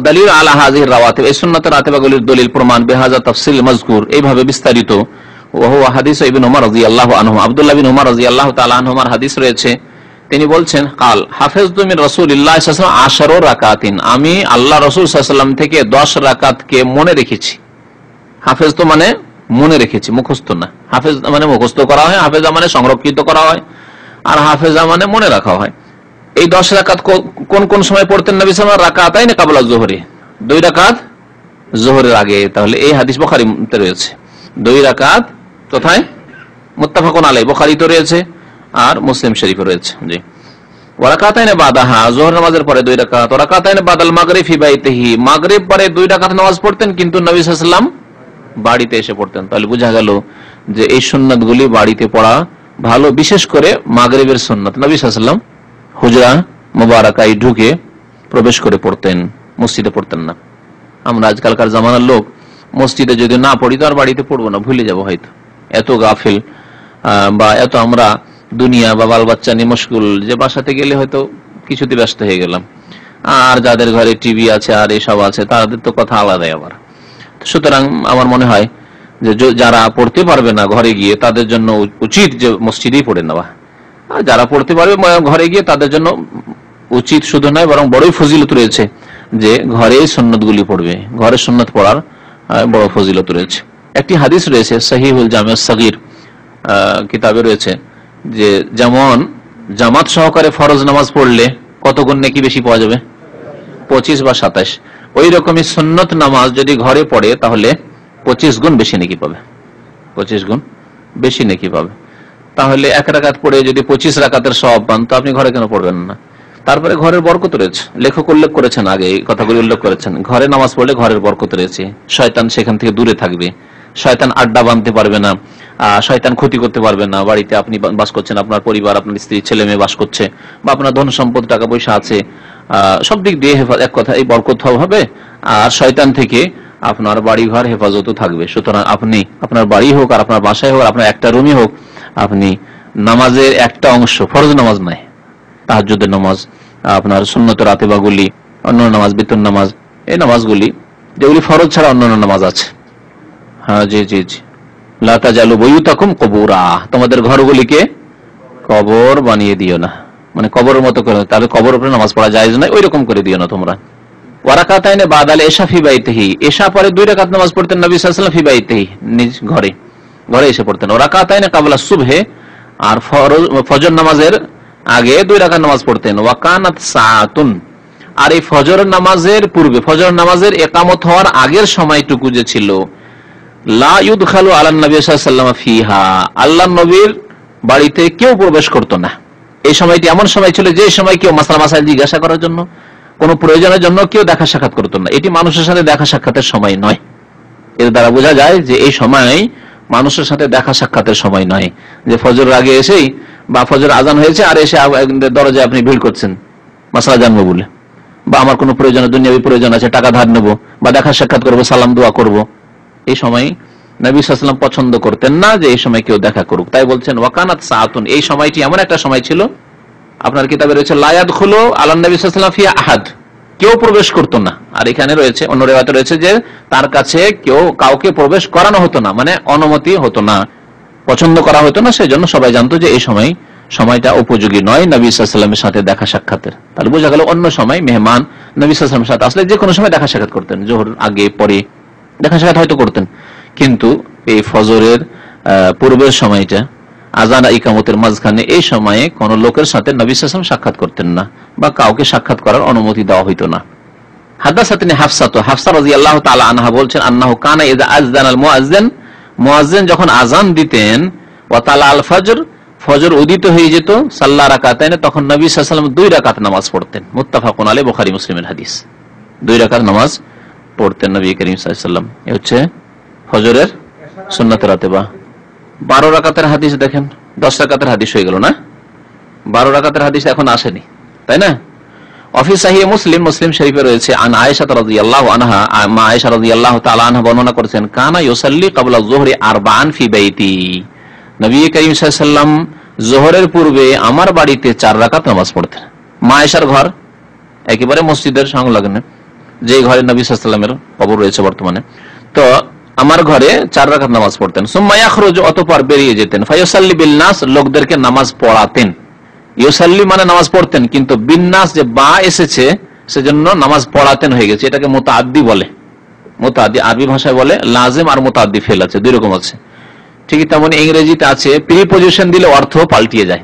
দলিল আলা হাযিহির রাওয়াতিব, এই সুন্নাতে রাতেবাগুলির দলিল প্রমাণ বিহাযা তাফসীল মাযকুর, এইভাবে বিস্তারিত। ওয়া হুয়া হাদিস ইবনে উমর রাদিয়াল্লাহু আনহু, আব্দুল্লাহ বিন উমর রাদিয়াল্লাহু তাআলা আনহুমার হাদিস রয়েছে, তিনি বলছেন কাল হাফিজতু মিন রাসূলিল্লাহি সাল্লাল্লাহু আলাইহি ওয়াসাল্লাম 10 রাকাতিন, আমি আল্লাহ রাসূল সাল্লাল্লাহু আলাইহি ওয়াসাল্লাম থেকে 10 রাকাতকে মনে রেখেছি। হাফেজ তো মানে মনে রেখেছি, মুখস্থ না। হাফেজ মানে মুখস্থ করা হয়, হাফেজা মানে সংরক্ষিত করা হয়, আর হাফেজা মানে মনে রাখা হয়। এই 10 রাকাত কোন কোন সময় পড়তেন নবী সাল্লাল্লাহু আলাইহি ওয়াসাল্লাম? রাকাতাইন কাবলা যুহরি, 2 রাকাত যোহরের আগে। তাহলে এই হাদিস বুখারীতে রয়েছে। 2 রাকাত কোথায়? মুত্তাফাকুন আলাইহি, বুখারীতে রয়েছে আর মুসলিম শরীফে রয়েছে। জি। ওয়া রাকাতাইন বাদাহা, যোহর নামাজের পরে 2 রাকাত। ওয়া রাকাতাইন বাদাল মাগরিব ফি বাইতিহি, মাগরিব পরে 2 রাকাত নামাজ পড়তেন, কিন্তু নবী সাল্লাল্লাহু আলাইহি ওয়াসাল্লাম বাড়িতে এসে পড়তেন। তাহলে বোঝা গেল যে এই সুন্নাতগুলি বাড়িতে পড়া ভালো, বিশেষ করে মাগরিবের সুন্নাত নবী সাল্লাল্লাহু আলাইহি ওয়াসাল্লাম হুজরা মুবারাকায় ঢুকে প্রবেশ করে পড়তেন, মসজিদে পড়তেন না। আমরা আজকালকার জামানার লোক মসজিদে যদি না পড়ি তো আর বাড়িতে পড়বো না, ভুলে যাবো হয়তো, এত গাফিল বা এত আমরা দুনিয়া বা বাল বাচ্চা নিয়ে মশগুল, যে বাসাতে গেলে হয়তো কিছুতে ব্যস্ত হয়ে গেলাম। আর যাদের ঘরে টিভি আছে আর এসব আছে তাদের তো কথা আলাদাই আবার। সুতরাং আমার মনে হয় যে যারা পড়তে পারবে না ঘরে গিয়ে, তাদের জন্য উচিত যে মসজিদেই পড়ে নেওয়া। আর যারা পড়তে পারবে ঘরে গিয়ে, তাদের জন্য উচিত শুধু নয় বরং বড়ই ফজিলত রয়েছে যে ঘরে সুন্নতগুলি পড়বে। ঘরে সুন্নত পড়ার বড় ফজিলত রয়েছে। একটি হাদিস রয়েছে সহিহুল জামে সগীর কিতাবে রয়েছে যে যেমন জামাত সহকারে ফরজ নামাজ পড়লে কত গুণ নেকি বেশি পাওয়া যাবে? 25 বা 27। ওই রকমই সুন্নত নামাজ যদি ঘরে পড়ে তাহলে 25 গুণ বেশি নেকি পাবে, 25 গুণ বেশি নেকি পাবে। তাহলে 1 রাকাত পড়ে যদি 25 রাকাতের সওয়াব পান, তো আপনি ঘরে কেন পড়বেন না? তারপরে ঘরের বরকত রয়েছে, লেখক উল্লেখ করেছেন, আগে এই কথাগুলি উল্লেখ করেছেন। ঘরে নামাজ পড়লে ঘরের বরকত রয়েছে, শয়তান সেখান থেকে দূরে থাকবে, শয়তান আড্ডা বাঁধতে পারবে না, শয়তান ক্ষতি করতে পারবে না। বাড়িতে আপনি বাস করছেন, আপনার পরিবার, আপনার স্ত্রী, ছেলে মেয়ে বাস করছে, বা আপনার ধন সম্পদ, টাকা পয়সা আছে, সব দিক দিয়ে এক কথা এই বরকত হবে, আর শয়তান থেকে আপনার বাড়ি ঘর হেফাজত থাকবে। সুতরাং আপনি আপনার বাড়ি হোক আর আপনার বাসায় হোক, আপনার একটা রুমই হোক, আপনি নামাজের একটা অংশ, ফরজ নামাজ নাই, তাহাজ্জুদের নামাজ, আপনার সুন্নত রাতেবাগুলি, অন্যান্য নামাজ, বিতর নামাজ, এই নামাজগুলি যেগুলি ফরজ ছাড়া অন্যান্য নামাজ আছে। হ্যাঁ, জি জি জি। লা তাজালু বুয়ুতাকুম কুবুরা, তোমাদের ঘরগুলিকে কবর বানিয়ে দিও না, মানে কবরের মতো করে, তাহলে কবর উপরে নামাজ পড়া জায়েজ নয়, ওই রকম করে দিও না তোমরা। ওয়া রাকাতাইনে বাদাল ইশা ফি বাইতিহি, ইশা পরে 2 রাকাত নামাজ পড়তেন নবী সাল্লাল্লাহু আলাইহি ওয়াসাল্লাম ফি বাইতিহি, নিজ ঘরে, ঘরে এসে পড়তেন। ওয়া রাকাতাইনে কাবলা সুবহে, আর ফজর নামাজের আগে 2 রাকাত নামাজ পড়তেন। ওয়াকানাত সাআতুন, আর এই ফজর নামাজের পূর্বে, ফজর নামাজের ইকামত হওয়ার আগের সময়টুকু যে ছিল, লা ইউদখালু আলান নবী সাল্লাল্লাহু আলাইহি ওয়াসাল্লাম ফিহা, আল্লাহর নবীর বাড়িতে কেউ প্রবেশ করতো না। এই সময়টি এমন সময় ছিল যে সময় কেউ মাসলা মাসাইল জিজ্ঞাসা করার জন্য, কোনো প্রয়োজনের জন্য কেউ দেখা সাক্ষাৎ করতো না। এটি মানুষের সাথে দেখা সাক্ষাতের সময় নয়। এর দ্বারা বোঝা যায় যে এই সময় মানুষের সাথে দেখা সাক্ষাতের সময় নয়, যে ফজরের আগে এসেই বা ফজর আজান হয়েছে আর এসে দরজায় আপনি ভিড় করছেন মাসলা জানবো বলে, বা আমার কোনো প্রয়োজন, দুনিয়াবী প্রয়োজন আছে, টাকা ধার নেবো বা দেখা সাক্ষাৎ করবো, সালাম দোয়া করব। এই সময় নবী সাল্লাল্লাহু আলাইহি ওয়াসাল্লাম পছন্দ করতেন না যে এই সময় কেউ দেখা করুক। তাই বলছেন ওয়াকানাত সাআতুন, এই সময়টি এমন একটা সময় ছিল, আপনার কিতাবে রয়েছে লা ইয়াদখুলু আলান নবী সাল্লাল্লাহু আলাইহি ওয়াসাল্লাম ফিহা আহাদ, কেউ প্রবেশ করতো না। আর এখানে রয়েছে, অন্য রিওয়ায়াতে রয়েছে যে তার কাছে কাউকে প্রবেশ করানো হতো না, মানে অনুমতি হতো না, পছন্দ করা হতো না। সেজন্য সবাই জানতো যে এই সময়টা উপযোগী নয় নবী সাল্লাল্লাহু আলাইহি ওয়াসাল্লামের সাথে দেখা সাক্ষাতের। তাহলে বোঝা গেল অন্য সময় মেহমান নবী সাল্লাল্লাহু আলাইহি ওয়াসাল্লামের সাথে আসলে যে কোনো সময় দেখা সাক্ষাৎ করতেন, জোহর আগে পরে দেখা সাক্ষাৎ হয়তো করতেন, কিন্তু এই ফজরের পূর্বের সময়টা, আজান ইকামতের মাঝখানে, এই সময়ে কোন লোকের সাথে নবী সাল্লাল্লাহু আলাইহি ওয়াসাল্লাম সাক্ষাৎ করতেন না, বা কাউকে সাক্ষাৎ করার অনুমতি দেওয়া হইতো না। হাদাসাতনি হাফসা রাদিয়াল্লাহু তাআলা আনহা বলছেন, আন্নাহু কানা ইযা আযযানাল মুয়াজ্জিন যখন আজান দিতেন, ওয়া তালাল ফজর, ফজর উদিত হয়ে যেত, সাল্লা রাকাতাইন, তখন নবী সাল্লাল্লাহু আলাইহি ওয়াসাল্লাম 2 রাকাত নামাজ পড়তেন। মুত্তাফাকুন আলাইহি, বুখারী মুসলিমের হাদিস। 2 রাকাত নামাজ পড়তেন নবী করিম সাল্লাল্লাহু আলাইহি ওয়াসাল্লাম। এই হচ্ছে ফজরের সুন্নাত রাতেবা। 12 রাকাতের হাদিস দেখেন, 10 রাকাতের হাদিস হয়ে গেল না, 12 রাকাতের হাদিস এখন আসেনি, তাই না? অফি সাহিহ মুসলিম শরীফে রয়েছে, আন আয়েশা রাদিয়াল্লাহু আনহা, মা আয়েশা রাদিয়াল্লাহু তাআলা আনহা বর্ণনা করেছেন, কানা ইউসাল্লি ক্বাবলা যুহরি আরবাআন ফি বাইতি, নবী করিম সাল্লাল্লাহু আলাইহি ওয়াসাল্লাম যোহরের পূর্বে আমার বাড়িতে 4 রাকাত নামাজ পড়তেন। মা আয়েশার ঘর একেবারে মসজিদের সংলগ্নে, যে ঘরে নবী সাল্লাল্লাহু আলাইহি ওয়াসাল্লামের কবর রয়েছে বর্তমানে, তো আমার ঘরে 4 রাকাত নামাজ পড়তেন। সুম্মা ইয়াখরুজু, অতঃপর বেরিয়ে যেতেন, ফায়ুসাল্লি বিল নাস, লোকদেরকে নামাজ পড়াতেন। ইউসাল্লি মানে নামাজ পড়তেন, কিন্তু বিন্নাস যে বা এসেছে সেজন্য নামাজ পড়াতেন হয়ে গেছে, এটাকে মুতাআদ্দি বলে। মুতাআদ্দি আরবি ভাষায় বলে, লাজিম আর মুতাআদ্দি ফেল আছে, 2 রকম আছে। ঠিক তেমন ইংরেজিতে আছে, প্রিপজিশন দিলে অর্থ পাল্টিয়ে যায়।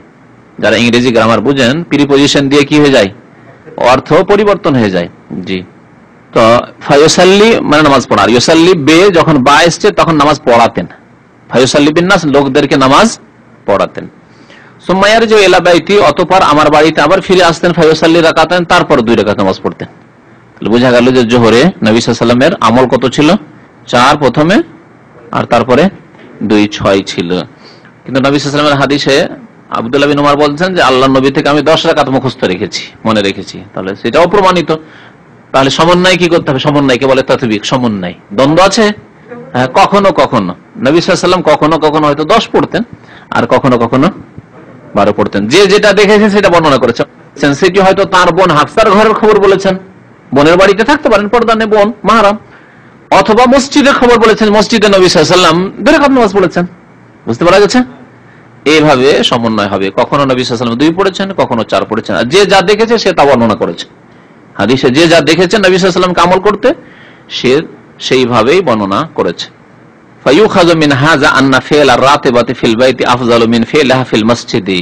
যারা ইংরেজি গ্রামার বুঝেন, প্রিপজিশন দিয়ে কি হয়ে যায়, অর্থ পরিবর্তন হয়ে যায়। জি, তো ফায়ুসাল্লি মানে নামাজ পড়া, আর ইউসাল্লি বে যখন বা এসছে তখন নামাজ পড়াতেন। ফায়ুসাল্লি বিন্নাস, লোকদেরকে নামাজ পড়াতেন। সুম্মায়ার যে ইলা বাইতি, অতঃপর আমার বাড়িতে আবার ফিরে আসতেন, ফায়ুসাল্লি রাকাতান, তারপর 2 রাকাত নামাজ পড়তেন। তাহলে বোঝা গেল যে জোহরে নবী সাল্লাল্লাহু আলাইহি ওয়াসাল্লামের আমল কত ছিল, 4 প্রথমে, আর তারপরে 2 6 ছিল। কিন্তু নবী সাল্লাল্লাহু আলাইহি ওয়াসাল্লামের হাদিসে আব্দুল্লাহ বিন উমর বলছেন যে আল্লাহর নবী থেকে আমি 10 রাকাত মুখস্থ রেখেছি, মনে রেখেছি। তাহলে সেটাও প্রমাণিত। তাহলে সমন্বয় কি করতে হবে? সমন্বয়কে বলে তাতবিক, সমন্বয়। দ্বন্দ্ব আছে, কখনো কখনো নবী সাল্লাল্লাহু আলাইহি ওয়াসাল্লাম কখনো কখনো হয়তো 10 পড়তেন, আর কখনো কখনো 12 পড়তেন। যে যেটা দেখেছেন সেটা বর্ণনা করেছেন। সেটি হয়তো তার বোন হাফসার ঘরের খবর বলেছেন, বোনের বাড়িতে থাকতে পারেন, পর্দা নেই, বোন মাহরাম, অথবা মসজিদের খবর বলেছেন, মসজিদে নবী সাল্লাল্লাহু আলাইহি ওয়াসাল্লাম 2 রাকাত নামাজ পড়েছেন। বুঝতে পারা গেছে? এইভাবে সমন্বয় হবে, কখনো নবী সাল্লাল্লাহু আলাইহি ওয়াসাল্লাম 2 পড়েছেন, কখনো 4 পড়েছেন। আর যে যা দেখেছে সে তা বর্ণনা করেছে হাদিসে, যে যা দেখেছেন নবী সাল্লাল্লাহু আলাইহি ওয়াসাল্লামকে আমল করতে, সে সেইভাবেই বর্ণনা করেছে। ফায়ুখাযু মিন হাযা আন্না ফি'ল আর-রাতিবাতি ফিল বাইতি আফযালু মিন ফি'লিহা ফিল মসজিদি।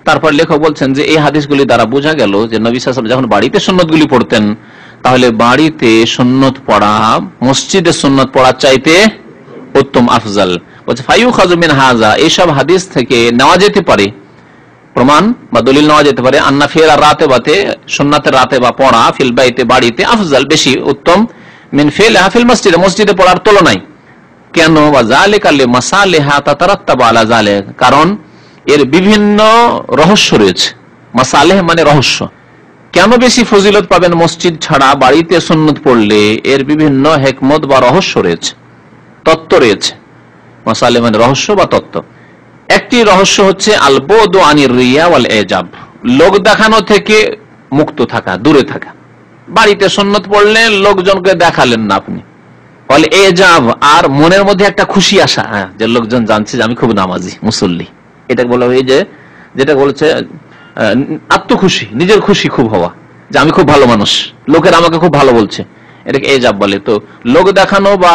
তারপর লেখক বলছেন যে এই হাদিসগুলি দ্বারা বোঝা গেল যে নবী সাল্লাল্লাহু আলাইহি ওয়াসাল্লাম যখন বাড়িতে সুন্নতগুলি পড়তেন, তাহলে বাড়িতে সুন্নত পড়া মসজিদে সুন্নত পড়ার চাইতে উত্তম, আফজাল। বলছে ফায়ুখাযু মিন হাযা, এইসব হাদিস থেকে নেওয়া যেতে পারে, প্রমাণ বা দলিল নেওয়া যেতে পারে, আন্না ফি'ল আর-রাতিবাতি, সুন্নাতের রাতেবা পড়া, ফিল বাইতি বাড়িতে, আফজাল বেশি উত্তম, মিন ফি'লিহা ফিল মসজিদে মসজিদে পড়ার তুলনায়। কেন? কারণ এর বিভিন্ন রহস্য রয়েছে। মাসালেহ মানে রহস্য। কেন বেশি ফজিলত পাবেন মসজিদ ছাড়া বাড়িতে সুন্নত পড়লে? এর বিভিন্ন হিকমত বা রহস্য রয়েছে, তত্ত্ব রয়েছে। মাসালেহ মানে রহস্য বা তত্ত্ব। একটি রহস্য হচ্ছে আল বুদু আনির রিয়া ওয়াল ইজাব, লোক দেখানো থেকে মুক্ত থাকা, দূরে থাকা। বাড়িতে সুন্নত পড়লে লোকজনকে দেখালেন না আপনি, বলে এজাব, আর মনের মধ্যে একটা খুশি আসা, যে লোকজন জানছে যে আমি খুব নামাজি মুসল্লি। এটা বলা হয় যে, যেটা বলছে আত্মখুশি, নিজের খুশি খুব হওয়া, যে আমি খুব ভালো মানুষ, লোকের আমাকে খুব ভালো বলছে, এটাকে এজাব বলে। তো লোক দেখানো বা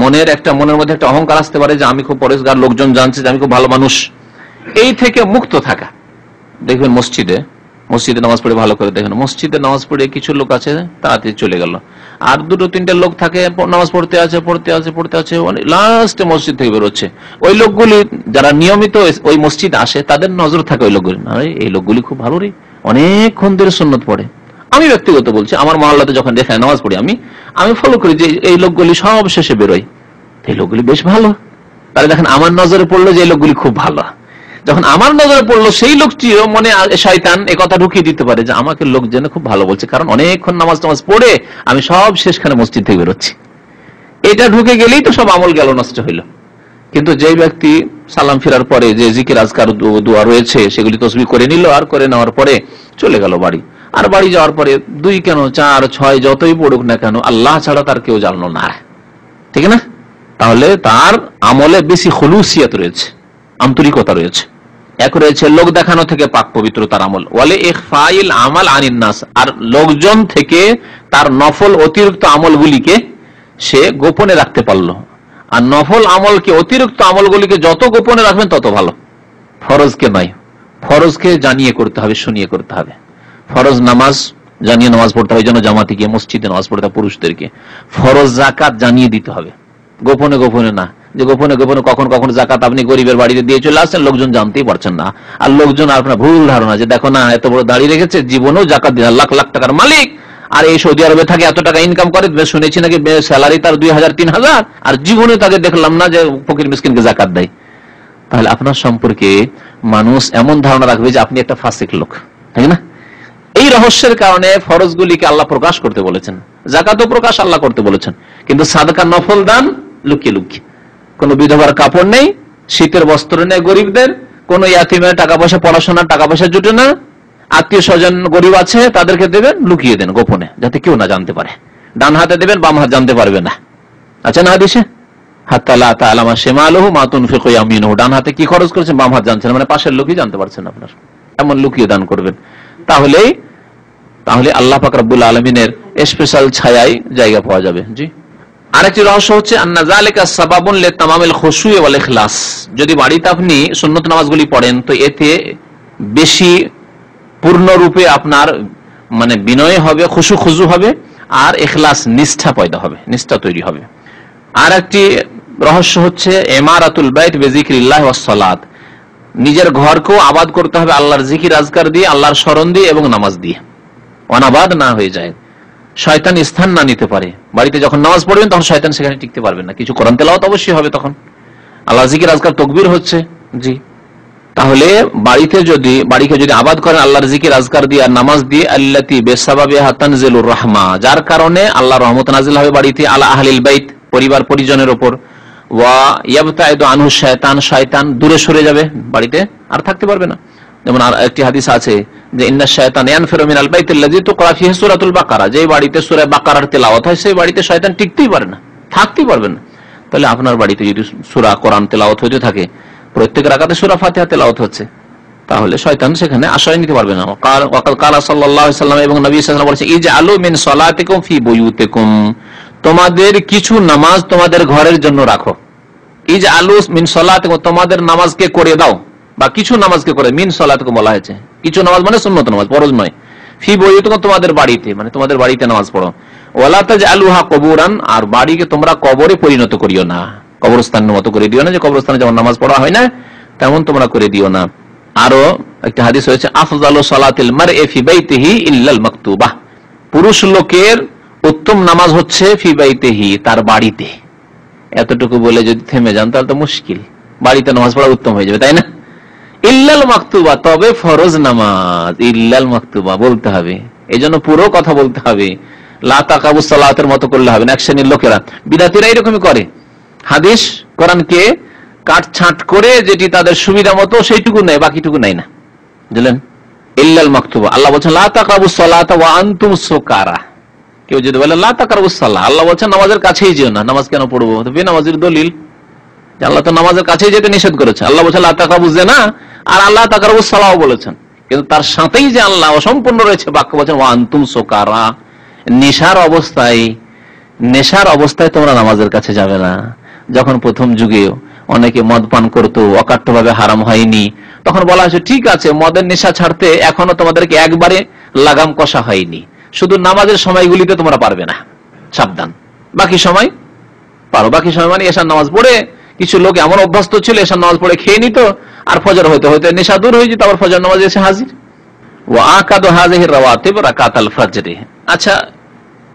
মনের মধ্যে একটা অহংকার আসতে পারে যে আমি খুব পরেশগার, লোকজন জানছে যে আমি খুব ভালো মানুষ, এই থেকে মুক্ত থাকা। দেখবেন মসজিদে নামাজ পড়ে, ভালো করে দেখেন, মসজিদে নামাজ পড়ে কিছু লোক আছে তাড়াতাড়ি চলে গেল, আর দুটো তিনটে লোক থাকে নামাজ পড়তে আছে, লাস্টে মসজিদ থেকে বেরোচ্ছে। ওই লোকগুলি যারা নিয়মিত ওই মসজিদ আসে তাদের নজর থাকে ওই লোকগুলি, এই লোকগুলি খুব ভালো রে, অনেকক্ষণ ধরে সুন্নত পড়ে। আমি ব্যক্তিগত বলছি, আমার মহল্লাতে যখন দেখে নামাজ পড়ি আমি ফলো করি যে এই লোকগুলি সব শেষে বেরোয়, এই লোকগুলি বেশ ভালো। তাহলে দেখেন আমার নজরে পড়লো যে এই লোকগুলি খুব ভালো। যখন আমার নজরে পড়লো সেই লোকটিও মনে শয়তান এ কথা ঢুকিয়ে দিতে পারে যে আমাকে লোক জেনে খুব ভালো বলছে, কারণ অনেকক্ষণ নামাজ পড়ে আমি সব শেষখানে মসজিদ থেকে বেরোচ্ছি। এটা ঢুকে গেলেই তো সব আমল গেল, নষ্ট হইল। কিন্তু যে ব্যক্তি সালাম ফেরার পরে যে জিকির আজকার দোয়া রয়েছে সেগুলি তসবিহ করে নিল, আর করে নেওয়ার পরে চলে গেল বাড়ি, আর বাড়ি যাওয়ার পরে 2 কেন 4 6 যতই পড়ুক না কেন আল্লাহ ছাড়া তার কেউ জানলো না, ঠিক না? তাহলে তার আমলে বেশি খুলুসিয়াত রয়েছে, আন্তরিকতা রয়েছে। এক রয়েছে লোক দেখানো থেকে পাক পবিত্র তার আমল, ওয়ালে ইখফাইল আমাল আনিন নাস, আর লোকজন থেকে তার নফল অতিরিক্ত আমলগুলিকে সে গোপনে রাখতে পারলো। আর নফল আমলকে, অতিরিক্ত আমলগুলিকে যত গোপনে রাখবেন তত ভালো। ফরজকে নয়, ফরজকে জানিয়ে করতে হবে, শুনিয়ে করতে হবে। ফরজ নামাজ জানিয়ে নামাজ পড়তে হবে, যেন জামাতে গিয়ে মসজিদে নামাজ পড়তে হবে পুরুষদেরকে। ফরজ জাকাত জানিয়ে দিতে হবে, গোপনে গোপনে না, যে গোপনে গোপনে কখন কখন জাকাত আপনি গরিবের বাড়িতে দিয়ে চলে আসছেন, লোকজন জানতেই পারছেন না। আর লোকজন আপনার ভুল ধারণা যে দেখো না এত বড় দাঁড়িয়ে রেখেছে, জীবনেও জাকাত দিয়ে লাখ লাখ টাকার মালিক, আর এই সৌদি আরবে থাকে এত টাকা ইনকাম করে, শুনেছি নাকি স্যালারি তার 2000-3000, আর জীবনে তাকে দেখলাম না যে ফকির মিসকিনকে জাকাত দেয়। তাহলে আপনার সম্পর্কে মানুষ এমন ধারণা রাখবে যে আপনি একটা ফাসিক লোক, তাই না? এই রহস্যের কারণে ফরজগুলিকে আল্লাহ প্রকাশ করতে বলেছেন, জাকাতও প্রকাশ আল্লাহ করতে বলেছেন, কিন্তু সাদকা নফল দান লুকিয়ে লুকিয়ে। কোন বিধবার কাপড় নেই, শীতের বস্ত্র নেই গরিবদের, কোন ইয়াতিমের টাকা পয়সা, পড়াশোনার টাকা পয়সা জুটে না, আত্মীয় স্বজন গরিব আছে তাদেরকে দেবেন, লুকিয়ে দেন গোপনে, যাতে কেউ না জানতে পারে। ডান হাতে দেবেন, বাম হাত জানতে পারবে না। আচ্ছা না হাদিসে হাত্তা লা তা'লামা শিমালুহু মা তুনফিকু ইয়ামিনুহু, ডান হাতে কি খরচ করেছেন বাম হাত জানছেন, মানে পাশের লোকই জানতে পারছেন আপনার, এমন লুকিয়ে দান করবেন। তাহলে আল্লাহ পাক রব্বুল আলামিনের স্পেশাল ছায়ায় জায়গা পাওয়া যাবে। জি, আরেকটি রহস্য হচ্ছে আন্না যালিকা সাবাবুন লিতামামিল খুশুই ওয়াল ইখলাস, যদি বাড়িতে আপনি সুন্নত নামাজগুলি পড়েন তো এতে বেশি পূর্ণরূপে আপনার মানে বিনয় হবে, খুশু হবে, আর ইখলাস নিষ্ঠা পয়দা হবে, নিষ্ঠা তৈরি হবে। আর একটি রহস্য হচ্ছে ইমারাতুল বাইত বিযিকরিল্লাহ ওয়াস সালাত, নিজের ঘরকেও আবাদ করতে হবে আল্লাহর জিকির আজকার দিয়ে, আল্লাহর স্মরণ দিয়ে এবং নামাজ দিয়ে, অনাবাদ না হয়ে যায়, শয়তান স্থান না নিতে পারে। বাড়িতে যখন নামাজ পড়বেন তখন শয়তান সেখানে টিকতে পারবেন না। কিছু কোরআন তেলাওয়াত অবশ্যই হবে, তখন আল্লাহ জিকির আজকার তাকবীর হচ্ছে। জি, তাহলে বাড়িকে যদি আবাদ করেন আল্লাহর জিকির আজকার দিয়ে আর নামাজ দিয়ে, আল্লাতি বিসাবাবিহা তানজিলুর রাহমা, যার কারণে আল্লাহর রহমত নাজিল হবে বাড়িতে, আলা আহলিল বাইত, পরিবার পরিজনের উপর, ওয়া ইয়াবতাইদু আনহু শায়তান, শয়তান দূরে সরে যাবে, বাড়িতে আর থাকতে পারবে না। যেমন আর একটি হাদিস আছে যে ইন্নাশ শায়তান ইয়ানফিরু মিনাল বাইতিল্লাযী তুকরা ফীহি সূরাতুল বাকারা, যে বাড়িতে সূরা বাকারার তেলাওয়াত হয় সেই বাড়িতে শয়তান টিকতেই পারে না, থাকতেই পারবে না। তাহলে আপনার বাড়িতে যদি সূরা কোরআন তেলাওয়াত হতে থাকে, প্রত্যেক রাকাতে সূরা ফাতিহা তেলাওয়াত হচ্ছে, তাহলে শয়তান সেখানে আশ্রয় নিতে পারবে না। কালা সাল্লাল্লাহু আলাইহি ওয়াসাল্লাম, এবং নবী সাল্লাল্লাহু আলাইহি ওয়াসাল্লাম বলেছেন ইজআলু মিন সালাতিকুম ফি বুয়ুতিকুম, তোমাদের কিছু নামাজ তোমাদের ঘরের জন্য রাখো। ইজআলু মিন সালাতিকুম, তোমাদের নামাজকে করে দাও, বা কিছু নামাজকে করে, মিন সালাতিকুম বলা হয়েছে, কিছু নামাজ মানে সুন্নত নামাজ, ফরজ নয়। ফি বুয়ুতিকুম, তোমাদের বাড়িতে, মানে তোমাদের বাড়িতে নামাজ পড়ো। ওয়ালা তাজআলুহা কুবুরান, আর বাড়িকে তোমরা কবরে পরিণত করিও না, কবরস্থানের মতো করে দিও না, যে কবরস্থানে যেমন নামাজ পড়া হয় না তেমন তোমরা করে দিও না। আরো একটা হাদিস হয়েছে আফজালু সালাতিল মারই ফি বাইতিহি ইল্লাল মাকতুবাহ, পুরুষ লোকের উত্তম নামাজ হচ্ছে ফি বাইতিহি, তার বাড়িতে। এতটুকু বলে যদি থেমে যান তাহলে তো মুশকিল, বাড়িতে নামাজ পড়া উত্তম হয়ে যাবে, তাই না? ইল্লাল মাকতুবা, তবে ফরজ নামাজ, ইল্লাল মাকতুবা বলতে হবে। এই জন্য পুরো কথা বলতে হবে, লা তাকাবুস সালাতের মতো করলে হবে না। এক শ্রেণীর লোকেরা, বিদাতিরা এরকমই করে, হাদিস কোরআনকে কাটছাঁট করে যেটি তাদের সুবিধা মতো সেইটুকু নেয়, বাকিটুকু নেয় না, বুঝলেন? ইল্লাল মাকতুবা, আল্লাহ বলছেন লা তাকাবুস সালাতা ওয়া আনতুম সুকারা। কেউ যদি বলে লা তাকরাবুস সালাহ, আল্লাহ বলছেন নামাজের কাছেই যেও না, নামাজ কেন পড়বো? বেনামাজির দলিল, আল্লাহ তো নামাজের কাছেই যেতে নিষেধ করেছে। আল্লাহ বলছেন লা তাকরাবুস জিনা, আর আল্লাহ তাকরাবুস সালাহ বলেছেন, কিন্তু তার সাথেই যে আল্লাহ অসম্পূর্ণ রয়েছে বাক্য, বলছেন ওয়া আনতুম সুকারা, নেশার অবস্থায় তোমরা নামাজের কাছে যাবে না। যখন প্রথম যুগে অনেকে মদ পান করতো, অকাট্যভাবে হারাম হয়নি, তখন বলা হয়েছে ঠিক আছে মদের নেশা ছাড়তে এখনো তোমাদেরকে একবারে লাগাম কষা হয়নি, শুধু নামাজের সময়গুলিতে তোমরা পারবে না, সাবধান, বাকি সময় পারো। বাকি সময় মানে এশার নামাজ পড়ে, কিছু লোক এমন অভ্যস্ত ছিল এশার নামাজ পড়ে খেয়ে নিত, আর ফজর হইতে হইতে নেশা দূর হয়ে যেত, আবার ফজর নামাজ এসে হাজির। ও আকাদু হাযিহির রাওয়াতিব রাকাতাল ফজরে। আচ্ছা,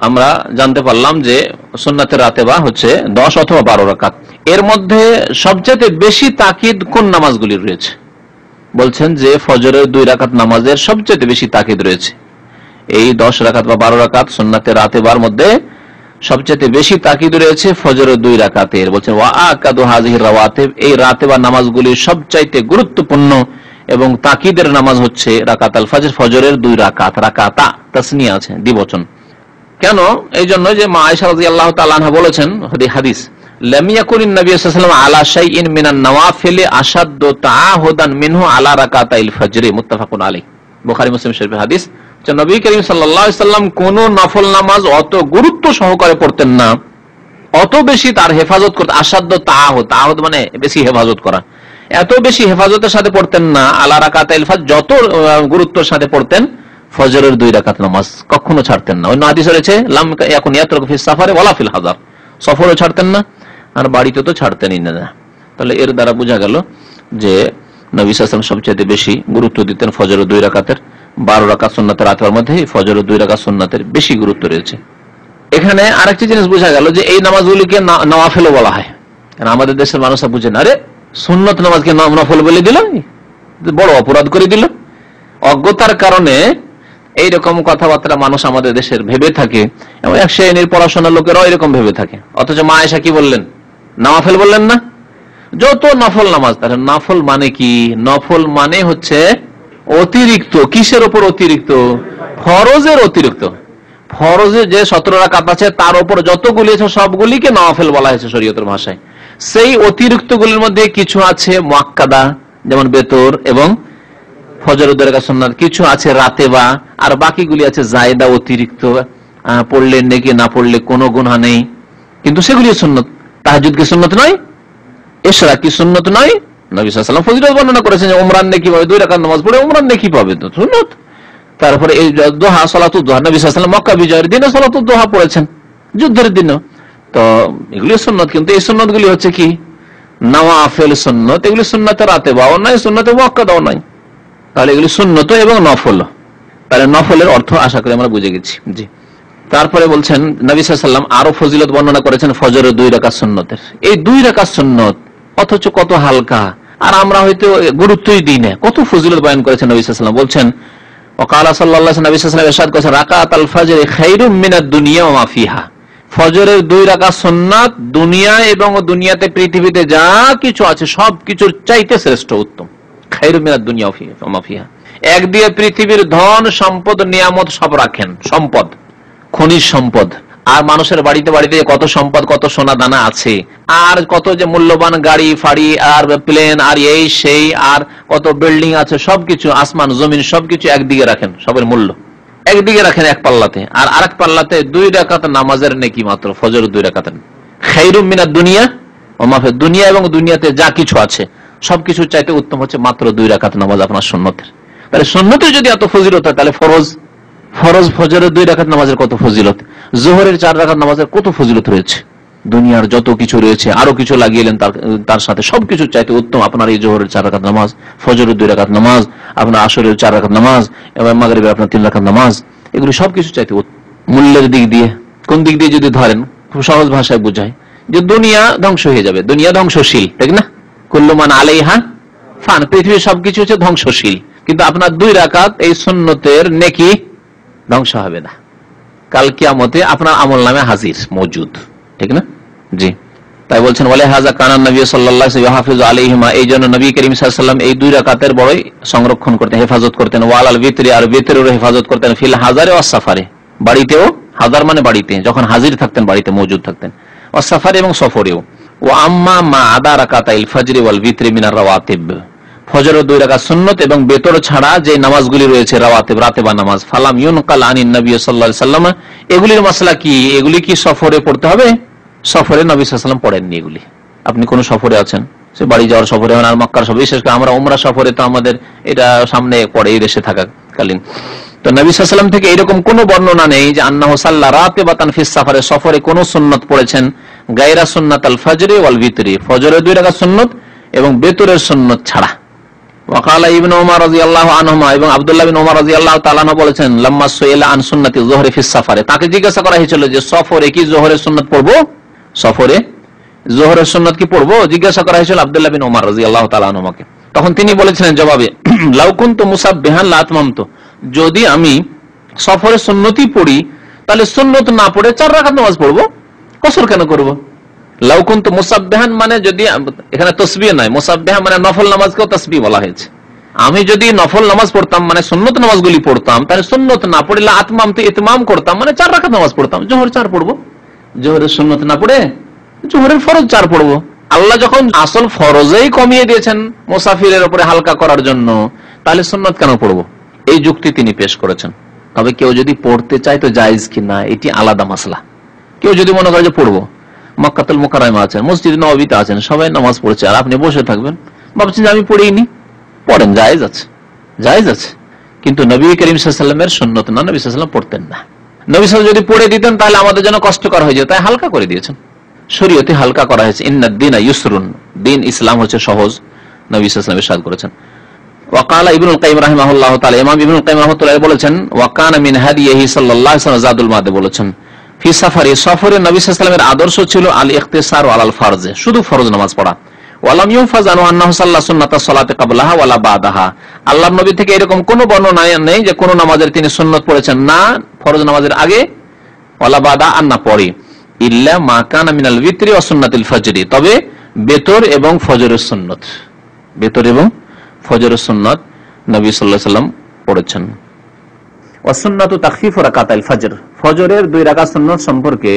আমরা জানতে পারলাম যে সুন্নাতের রাতেবা হচ্ছে 10 অথবা 12 রাকাত। এর মধ্যে সবচেয়ে বেশি তাকিদ কোন নামাজগুলির রয়েছে? বলছেন যে ফজরের 2 রাকাত নামাজের সবচেয়ে বেশি তাকিদ রয়েছে। এই 10 রাকাত বা 12 রাকাত সুন্নাতের রাতেবার মধ্যে সবচেয়ে বেশি তাকিদ রয়েছে ফজরের 2 রাকাতের। বলছেন ওয়া আকাদু হাযিহির রাওয়াতিব, এই রাতেবা নামাজগুলির সবচাইতে গুরুত্বপূর্ণ এবং তাকিদের নামাজ হচ্ছে রাকাতাল ফজর, ফজরের 2 রাকাত। রাকাতা তাসনিয়া আছে, দ্বিবচন। কেন? এই জন্য যে মা আয়েশা রাদিয়াল্লাহু তাআলা আনহা বলেছেন হাদিস, লাম ইয়াকুনিন নবী সাল্লাল্লাহু আলাইহি ওয়াসাল্লাম আলা শাইইন মিনান নওয়াফিল আশাদ্দু তাআহুদান মিনহু আলা রাকাতাইল ফজর, মুত্তাফাকুন আলাইহি। বুখারী মুসলিম শরীফের হাদিস। যে নবী করিম সাল্লাল্লাহু আলাইহি ওয়াসাল্লাম কোন নফল নামাজ অত গুরুত্ব সহকারে পড়তেন না, অত বেশি তার হেফাজত করতেন। আশাদ্দু তাআহুদ, তাআহুদ মানে বেশি হেফাজত করা, এত বেশি হেফাজতের সাথে পড়তেন না আলা রাকাতাইল ফজর, যত গুরুত্বের সাথে পড়তেন ফজরের 2 রাকাত নামাজ, কখনো ছাড়তেন না। অন্য হাদিসে রয়েছে লাম ইয়াকুন ইয়াতরুকু ফিস সাফারে ওয়ালা ফিল হাযার, সফরও ছাড়তেন না আর বাড়িতে তো ছাড়তেনই না। তাহলে এর দ্বারা বোঝা গেল যে নবী সাল্লাল্লাহু আলাইহি ওয়াসাল্লাম সবচেয়ে বেশি গুরুত্ব দিতেন ফজরের 2 রাকাতের। 12 রাকাত সুন্নাতের রাতের মধ্যে ফজরের 2 রাকাত সুন্নাতের বেশি গুরুত্ব রয়েছে। এখানে আরেকটি জিনিস বোঝা গেল যে এই নামাজগুলিকে নওয়াফিলও বলা হয়। কারণ আমাদের দেশের মানুষরা বুঝে না, আরে সুন্নত নামাজকে নফল বলে দিল, বড় অপরাধ করে দিল। অজ্ঞতার কারণে এইরকম কথাবার্তা মানুষ আমাদের দেশের ভেবে থাকে, এবং এক শ্রেণীর পড়াশোনার লোকেরাও এরকম ভেবে থাকে। অথচ মা আয়েশা কি বললেন? নওয়াফিল বললেন না, যত নফল নামাজ। তাহলে নফল মানে কি? নফল মানে হচ্ছে অতিরিক্ত। কিসের উপর অতিরিক্ত? ফরজের অতিরিক্ত। ফরজে যে 17 রাকাত আছে তার উপর যতগুলি আছে সবগুলিকে নওয়াফিল বলা হয়েছে শরীয়তের ভাষায়। সেই অতিরিক্ত গুলির মধ্যে কিছু আছে মুআক্কাদা, যেমন বেতর এবং ফজরের 2 রাকাত সুন্নাত, কিছু আছে রাতেবা, আর বাকিগুলি আছে জায়েদা, অতিরিক্ত, পড়লে নেকি, না পড়লে কোনো গুনাহ নেই, কিন্তু সেগুলি সুন্নত। তাহাজ্জুদ কি সুন্নত নয়? ইশরাক কি সুন্নত নয়? নবী সাল্লাল্লাহু আলাইহি ওয়াসাল্লাম ফজিলত বর্ণনা করেছেন যে উমরান নেকি পাবে, 2 রাকাত নামাজ পড়ে উমরান নেকি পাবে, তো সুন্নত। তারপরে এই দোহা, সালাতুদ দোহা, নবী সাল্লাল্লাহু আলাইহি ওয়াসাল্লাম মক্কা বিজয়ের দিনে সালাতুদ দোহা পড়েছেন, যুদ্ধের দিনে। তো এগুলি সুন্নত, কিন্তু এই সুন্নতগুলি হচ্ছে কি নওয়াফিল সুন্নত। এগুলি সুন্নতে রাতেবাও নাই, সুন্নতে মুআক্কাদাও নাই। তাহলে এগুলি সুন্নত এবং নফল। তাহলে নফলের অর্থ আশা করি আমরা বুঝে গেছি। জি, তারপরে বলছেন নবী সাল্লাল্লাহু আলাইহি ওয়াসাল্লাম আরো ফজিলত বর্ণনা করেছেন ফজরের 2 রাকাত সুন্নতের। এই 2 রাকাত সুন্নত অথচ কত হালকা, আর আমরা হয়তো গুরুত্বই দিই না। কত ফজিলত বয়ান করেছেন নবী সাল্লাল্লাহু আলাইহি ওয়াসাল্লাম। বলছেন ওয়াকালা সাল্লাল্লাহু আলাইহি ওয়াসাল্লাম, নবী সাল্লাল্লাহু আলাইহি ওয়াসাল্লাম ইরশাদ করেছেন রাকাতাল ফজর খায়রুম মিনাদ দুনিয়া ওয়া মা ফিহা। ফজরের 2 রাকাত সুন্নাত দুনিয়া এবং দুনিয়াতে, পৃথিবীতে যা কিছু আছে সব কিছুর চাইতে শ্রেষ্ঠ, উত্তম। খায়রুম মিনাদ দুনিয়া ওয়া মা ফিহা। এক দিয়ে পৃথিবীর ধন সম্পদ নিয়ামত সব রাখেন, সম্পদ, খনিজ সম্পদ। আর মানুষের বাড়িতে বাড়িতে কত সম্পদ, কত সোনা দানা আছে, আর কত যে মূল্যবান গাড়ি ফাড়ি আর প্লেন আর এই সেই, আর কত বিল্ডিং আছে, সবকিছু আসমান জমিন সবকিছু একদিকে রাখেন, সবের মূল্য একদিকে রাখেন এক পাল্লাতে, আর আরেক পাল্লাতে 2 রাকাত নামাজের নেকি মাত্র, ফজর 2 রাকাতের। খায়রুম মিনাদ দুনিয়া ওয়া মা ফিহা, দুনিয়া এবং দুনিয়াতে যা কিছু আছে সবকিছু চাইতে উত্তম হচ্ছে মাত্র 2 রাকাত নামাজ আপনার সুন্নতের। তাহলে সুন্নতের যদি এত ফজিলত হয়, তাহলে ফরজ ফজরের 2 রাকাত নামাজের কত ফজিলত, যোহরের 4 রাকাত নামাজের কত ফজিলত রয়েছে। দুনিয়ার যত কিছু রয়েছে আরো কিছু লাগিয়েলেন তার সাথে, সবকিছু চাইতে উত্তম আপনার এই যোহরের 4 রাকাত নামাজ, ফজরের 2 রাকাত নামাজ, আপনার আসরের 4 রাকাত নামাজ এবং মাগরিবের আপনার 3 রাকাত নামাজ। এগুলি সবকিছু চাইতে মূল্যের দিক দিয়ে, কোন দিক দিয়ে যদি ধরেন, খুব সহজ ভাষায় বোঝায় যে দুনিয়া ধ্বংস হয়ে যাবে, দুনিয়া ধ্বংসশীল, ঠিক না? কুল্লু মান আলাইহা ফান, পৃথিবীর সবকিছু হচ্ছে ধ্বংসশীল, কিন্তু আপনার 2 রাকাত এই সুন্নতের নেকি ধ্বংস হবে না। কাল কিয়ামতে আপনার আমল নামে হাজির মওজুদ, ঠিক না? জি, তাই বলছেন ওয়ালা হাযা কানা নবী সাল্লাল্লাহু আলাইহি ওয়া হাফিজু আলাইহিমা, এই জন্য নবী করিম সাল্লাল্লাহু আলাইহি ওয়াসাল্লাম এই 2 রাকাতের বড়ই সংরক্ষণ করতেন, হেফাজত করতেন। ওয়ালাল বিতরি, আর বিতরেরও হেফাজত করতেন। ফিল হাজারে ওয়াস সাফারে, বাড়িতেও, হাজার মানে বাড়িতে, যখন হাজির থাকতেন বাড়িতে মওজুদ থাকতেন, ওয়াস সাফারে এবং সফরেও। ওয়া আম্মা মা আদা রাকাতাইল ফজরি ওয়াল বিতরি মিনার রাওয়াতিব, ফজরের 2 রাকাত সুন্নত এবং বেতর ছাড়া যে নামাজগুলি রয়েছে রাওয়াতিব, রাতেবা নামাজ, ফালাম ইউনকাল আনিন নবী সাল্লাল্লাহু আলাইহি ওয়াসাল্লাম, এগুলির মাসলা কি? এগুলি কি সফরে পড়তে হবে? সফরে নবী সাল্লাল্লাহু আলাইহি ওয়াসাল্লাম পড়েননি এগুলি। আপনি কোন সফরে আছেন, সে বাড়ি যাওয়ার সফরে আর মক্কার সফরে, বিশেষ করে আমরা উমরা সফরে তো আমাদের এটা সামনে পড়ে এই দেশে থাকাকালীন। তো নবী সাল্লাল্লাহু আলাইহি ওয়াসাল্লাম থেকে এরকম কোনো বর্ণনা নেই যে আন্নাহু সাল্লা রাতিবাতান ফিস সাফারে, সফরে কোন সুন্নাত পড়েছেন গায়রা সুন্নাতাল ফজরি ওয়াল বিতরি, ফজরের 2 রাকাত সুন্নাত এবং বেতরের সুন্নাত ছাড়া। ওয়াকালা ইবনে ওমর রাদিয়াল্লাহু আনহুমা, এবং আব্দুল্লাহ বিন ওমর রাদিয়াল্লাহু তাআলা আনহু বলেছেন লাম্মা সুইলা আন সুন্নাতি যুহরি ফিস সাফারে, তাকে জিজ্ঞাসা করা হয়েছিল যে সফরে কি যোহরের সুন্নাত পড়বো, সফরে যোহরের সুন্নাত কি পড়বো, জিজ্ঞাসা করা হয়েছিল আব্দুল্লাহ বিন ওমর রাদিয়াল্লাহু তাআলা আনহুমাকে। তখন তিনি বলেছিলেন জবাবে, লাউ কুনতু মুসাববিহান লা আতমামতু, যদি আমি সফরে সুন্নতি পড়ি তাহলে সুন্নত না পড়ে 4 রাকাত নামাজ পড়বো, কসর কেন করব? লাউ কুনতু মুসাববিহান মানে যদি, এখানে তাসবিহ নাই, মুসাববিহ মানে নফল নামাজকেও তাসবিহ বলা হয়েছে। আমি যদি নফল নামাজ পড়তাম মানে সুন্নত নামাজগুলি পড়তাম, তাহলে সুন্নত না পড়ে লা আতমামতু ইতমাম করতাম মানে 4 রাকাত নামাজ পড়তাম, জোহর 4 পড়বো, জোহরের সুন্নত না পড়ে জোহরের ফরজ 4 পড়বো। আল্লাহ যখন আসল ফরজেই কমিয়ে দিয়েছেন মুসাফিরের উপরে হালকা করার জন্য, তাহলে সুন্নত কেন পড়বো? এই যুক্তি তিনি পেশ করেছেন। তবে কেউ যদি পড়তে চায় তো জায়েজ কিনা এটি আলাদা মাসলা। কেউ যদি মনে করে যে পড়বো, মক্কাতুল মুকাররমা আছেন, মসজিদ নববীতে আছেন, সবাই নামাজ পড়ছে আর আপনি বসে থাকবেন, ভাবছেন যে আমি পড়িনি, পড়েন, জায়েজ আছে, জায়েজ আছে। কিন্তু নবী করিম সাল্লাল্লাহু আলাইহি ওয়াসাল্লামের সুন্নত না, নবী সাল্লাল্লাহু আলাইহি ওয়াসাল্লাম পড়তেন না। নবী সাল্লাল্লাহু আলাইহি ওয়াসাল্লাম যদি পড়ে দিতেন তাহলে আমাদের জন্য কষ্টকর হয়ে যেত, তাই হালকা করে দিয়েছেন, শরীয়তে হালকা করা হয়েছে। ইন্নাদ দীনা ইউসরুন, দিন ইসলাম হচ্ছে সহজ, নবী সাল্লাল্লাহু আলাইহি ওয়াসাল্লাম ইরশাদ করেছেন। ওয়াকালা ইবনুল কাইয়িম রাহিমাহুল্লাহ তাআলা, ইমাম ইবনুল কাইয়িম রাহমাতুল্লাহ বলেছেন, ওয়াকানা মিন হাদিহি সাল্লাল্লাহু আলাইহি ওয়াসাল্লাম জাদুল মাদে বলেছেন, ফি সাফারি, সফরে নবী সাল্লাল্লাহু আলাইহি ওয়াসাল্লামের আদর্শ ছিল আল ইখতিসার আলাল ফরজে, শুধু ফরজ নামাজ পড়া। ওয়ালাম ইউফাজ আনহু আন্নাহু সাল্লা সুন্নাতাস সালাতি ক্বাবলাহা ওয়ালা বাদাহা, আল্লাহর নবী থেকে এরকম কোনো বর্ণনা নেই যে কোন নামাজের তিনি সুন্নাত পড়েছেন, না ফরজ নামাজের আগে ওয়ালা বাদা আর না পরে, ইল্লা মা কানা মিনাল বিতরি ওয়া সুন্নাতিল ফজরি, তবে বেতর এবং ফজরের সুন্নাত, বেতর এবং ফজরের সুন্নাত নবী সাল্লাল্লাহু আলাইহি ওয়াসাল্লাম পড়েছেন। ওয়া সুন্নাতু তাখফিফু রাকাতাইল ফজর, ফজরের 2 রাকাত সুন্নাত সম্পর্কে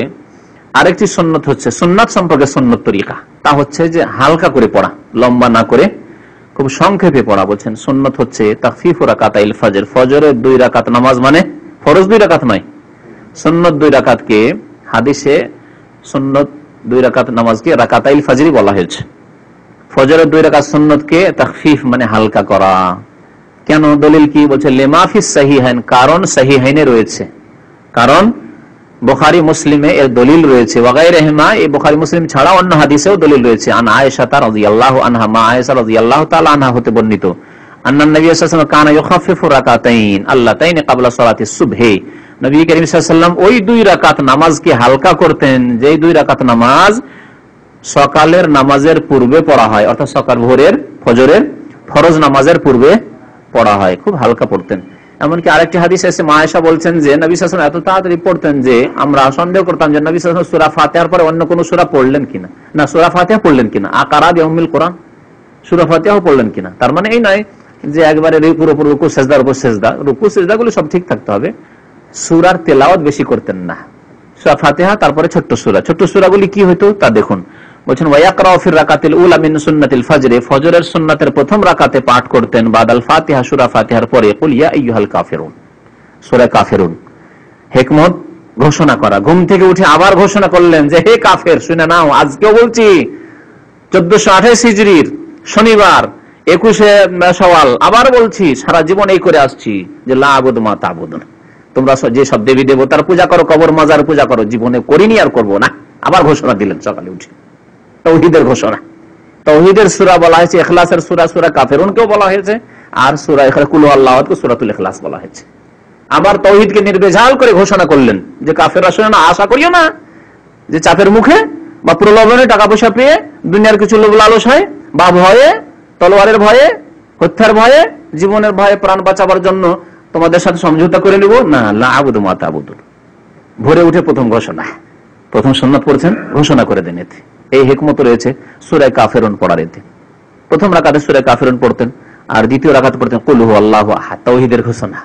আরেকটি সুন্নাত হচ্ছে, সুন্নাত সম্পর্কে সুন্নাত তরিকা, তা হচ্ছে যে হালকা করে পড়া, লম্বা না করে খুব সংক্ষেপে পড়া। বলছেন সুন্নাত হচ্ছে তাখফিফু রাকাতাইল ফজর, ফজরের 2 রাকাত নামাজ মানে ফরজ 2 রাকাত নয়, সুন্নাত 2 রাকাতকে হাদিসে সুন্নাত 2 রাকাত নামাজকে রাকাতাইল ফজরি বলা হয়েছে। ফজরের 2 রাকাত সুন্নাতকে তাখফিফ মানে হালকা করা। কেন? দলিল কি? বলছে লিমা ফিস সাহিহাইন, কারণ সাহিহাইনে রয়েছে, কারণ বুখারী মুসলিমে এর দলিল রয়েছে, ওয়া গায়রিহিমা, এই বুখারী মুসলিম ছাড়া অন্য হাদিসেও দলিল রয়েছে। আন আয়েশা রাদিয়াল্লাহু আনহা, মা আয়েশা রাদিয়াল্লাহু তাআলা আনহা হতে বর্ণিত, আন্নান নবী সাল্লাল্লাহু আলাইহি ওয়াসাল্লাম কানা ইউখাফিফু রাকাতাইন আল্লাতাইন ক্বাবলা সালাতিস সুবহি, নবী করিম সাল্লাল্লাহু আলাইহি ওয়াসাল্লাম ওই 2 রাকাত নামাজকে হালকা করতেন, যেই 2 রাকাত নামাজ সকালের নামাজের পূর্বে পড়া হয়, অর্থাৎ সকাল ভোরের ফজরের ফরজ নামাজের পূর্বে পড়া হয়, খুব হালকা পড়তেন। এমনকি আরেকটি হাদিস এসে মা আয়েশা বলছেন যে নবী সাল্লাল্লাহু আলাইহি ওয়াসাল্লাম এত তাড়াতাড়ি পড়তেন যে আমরা সন্দেহ করতাম যে নবী সাল্লাল্লাহু আলাইহি ওয়াসাল্লাম সূরা ফাতিহার পরে অন্য কোন সূরা পড়লেন কিনা, না সূরা ফাতিহা পড়লেন কিনা, আকারা বিউমিল কোরআন, সূরা ফাতিহাও পড়লেন কিনা। তার মানে এই নয় যে একবারে পুরোপুরি রুকু সিজদার উপর সিজদা, রুকু সিজদাগুলো সব ঠিক থাকতে হবে, সূরার তেলাওয়াত বেশি করতেন না, সূরা ফাতিহা তারপরে ছোট্ট সূরা, ছোট্ট সূরাগুলি কি হতো তা দেখুন। বলছেন ওয়ায়াকরাউ ফির রাকাতিল উলা মিন সুন্নাতিল ফজর, ফজরের সুন্নাতের প্রথম রাকাতে পাঠ করতেন বাদাল ফাতিহা, সূরা ফাতিহার পরে কুল ইয়া আইয়ুহাল কাফিরুন, সূরা কাফিরুন। হিকমত ঘোষণা করা, ঘুম থেকে উঠে আবার ঘোষণা করলেন যে হে কাফের শুনে নাও, আজকেও বলছি 1428 হিজরির শনিবার 21শে শাওয়াল, আবার বলছি সারা জীবন এই করে আসছি যে লা আবুদু মা তা'বুদুন, তোমরা যে সব দেবী দেবতার পূজা করো, কবর মাজার পূজা করো, জীবনে করিনি আর করবো না। আবার ঘোষণা দিলেন সকালে উঠে, তাওহীদের ঘোষণা। তাওহীদের সূরা বলা হয়েছে, ইখলাসের সূরা সূরা কাফিরুনকেও বলা হয়েছে, আর সূরা কুল হুয়াল্লাহুকে সূরাতুল ইখলাস বলা হয়েছে। আবার তাওহীদকে নির্ভেজাল করে ঘোষণা করলেন যে কাফেররা শুনে না, আশা করিও না যে চাপের মুখে বা প্রলোভনে টাকা পয়সা পেয়ে দুনিয়ার কিছু লোভ লালস হয় বা ভয়ে, তলোয়ারের ভয়ে, হত্যার ভয়ে, জীবনের ভয়ে প্রাণ বাঁচাবার জন্য তোমাদের সাথে সমঝোতা করে নিব না, লা আবুদু মা তা'বুদুন। ভোরে উঠে প্রথম ঘোষণা, প্রথম সুন্নাত পড়ছেন, ঘোষণা করে দেন। এতে এই হিকমত রয়েছে সূরা কাফিরুন পড়ার। এতে প্রথম রাকাতে সূরা কাফিরুন পড়তেন আর দ্বিতীয় রাকাতে পড়তেন কুল হুয়াল্লাহু আহাদ, তাওহীদের ঘোষণা,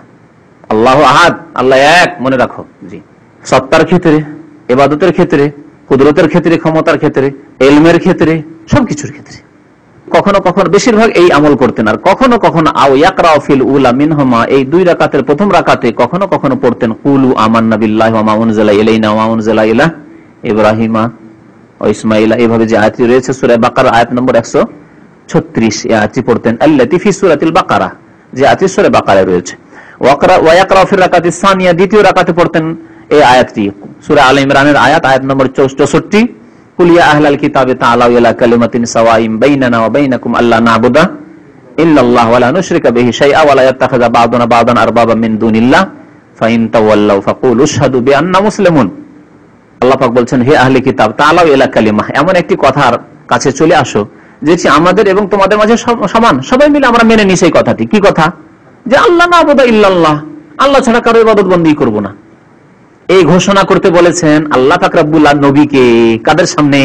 আল্লাহু আহাদ, আল্লাহ এক, মনে রাখো। জি, সত্তার ক্ষেত্রে, ইবাদতের ক্ষেত্রে, কুদরতের ক্ষেত্রে, ক্ষমতার ক্ষেত্রে, ইলমের ক্ষেত্রে, সবকিছুর ক্ষেত্রে। কখনো কখনো বেশিরভাগ এই আমল করতেন, আর কখনো কখনো আও ইয়াকরাউ ফিল উলা মিনহুমা, এই 2 রাকাতের প্রথম রাকাতে কখনো কখনো পড়তেন কুলু আমান্না বিল্লাহি ওয়া মা উনজিলা ইলাইনা ওয়া মা উনজিলা ইলা ইব্রাহিমা ও ইসমাইলা, এইভাবে যে আয়াতটি রয়েছে সূরা বাকারা আয়াত নম্বর 136, এই আয়াতটি পড়তেন। আল্লাতী ফি সূরাতিল বাকারা, যে আয়াতটি সূরা বাকারায় রয়েছে। ওয়া ইয়াকরা ফি রাকাতিস সানিয়া, দ্বিতীয় রাকাতে পড়তেন এই আয়াতটি, সূরা আলে ইমরানের আয়াত নম্বর 64, কুল ইয়া আহলাল কিতাবি তাআলাউ ইলা কালিমাতিন সাওয়াইন বাইনানা ওয়া বাইনাকুম আল্লা না'বুদা ইল্লাল্লাহ ওয়া লা নুশরিকা বিহি শাইআ ওয়া লা ইয়াত্তাখিযা বা'দুনা বা'দান আরবাবাম মিন দুনিল্লাহ ফাইন তাওয়াল্লাউ ফাকুলু আশহাদু বিআন্না মুসলিমুন। আল্লাহ পাক বলছেন, হে আহলে কিতাব, তাআলাউ ইলা কালিমা, এমন একটি কথার কাছে চলে আসো যেটি আমাদের এবং তোমাদের মাঝে সমান, সবাই মিলে আমরা মেনে নিই সেই কথাটি। কি কথা? যে আল্লাহ না'বুদা ইল্লাল্লাহ, আল্লাহ ছাড়া কারো ইবাদত বন্দেগী করব না। এই ঘোষণা করতে বলেছেন আল্লাহ পাক রব্বুল আলামিন নবীকে। কাদের সামনে?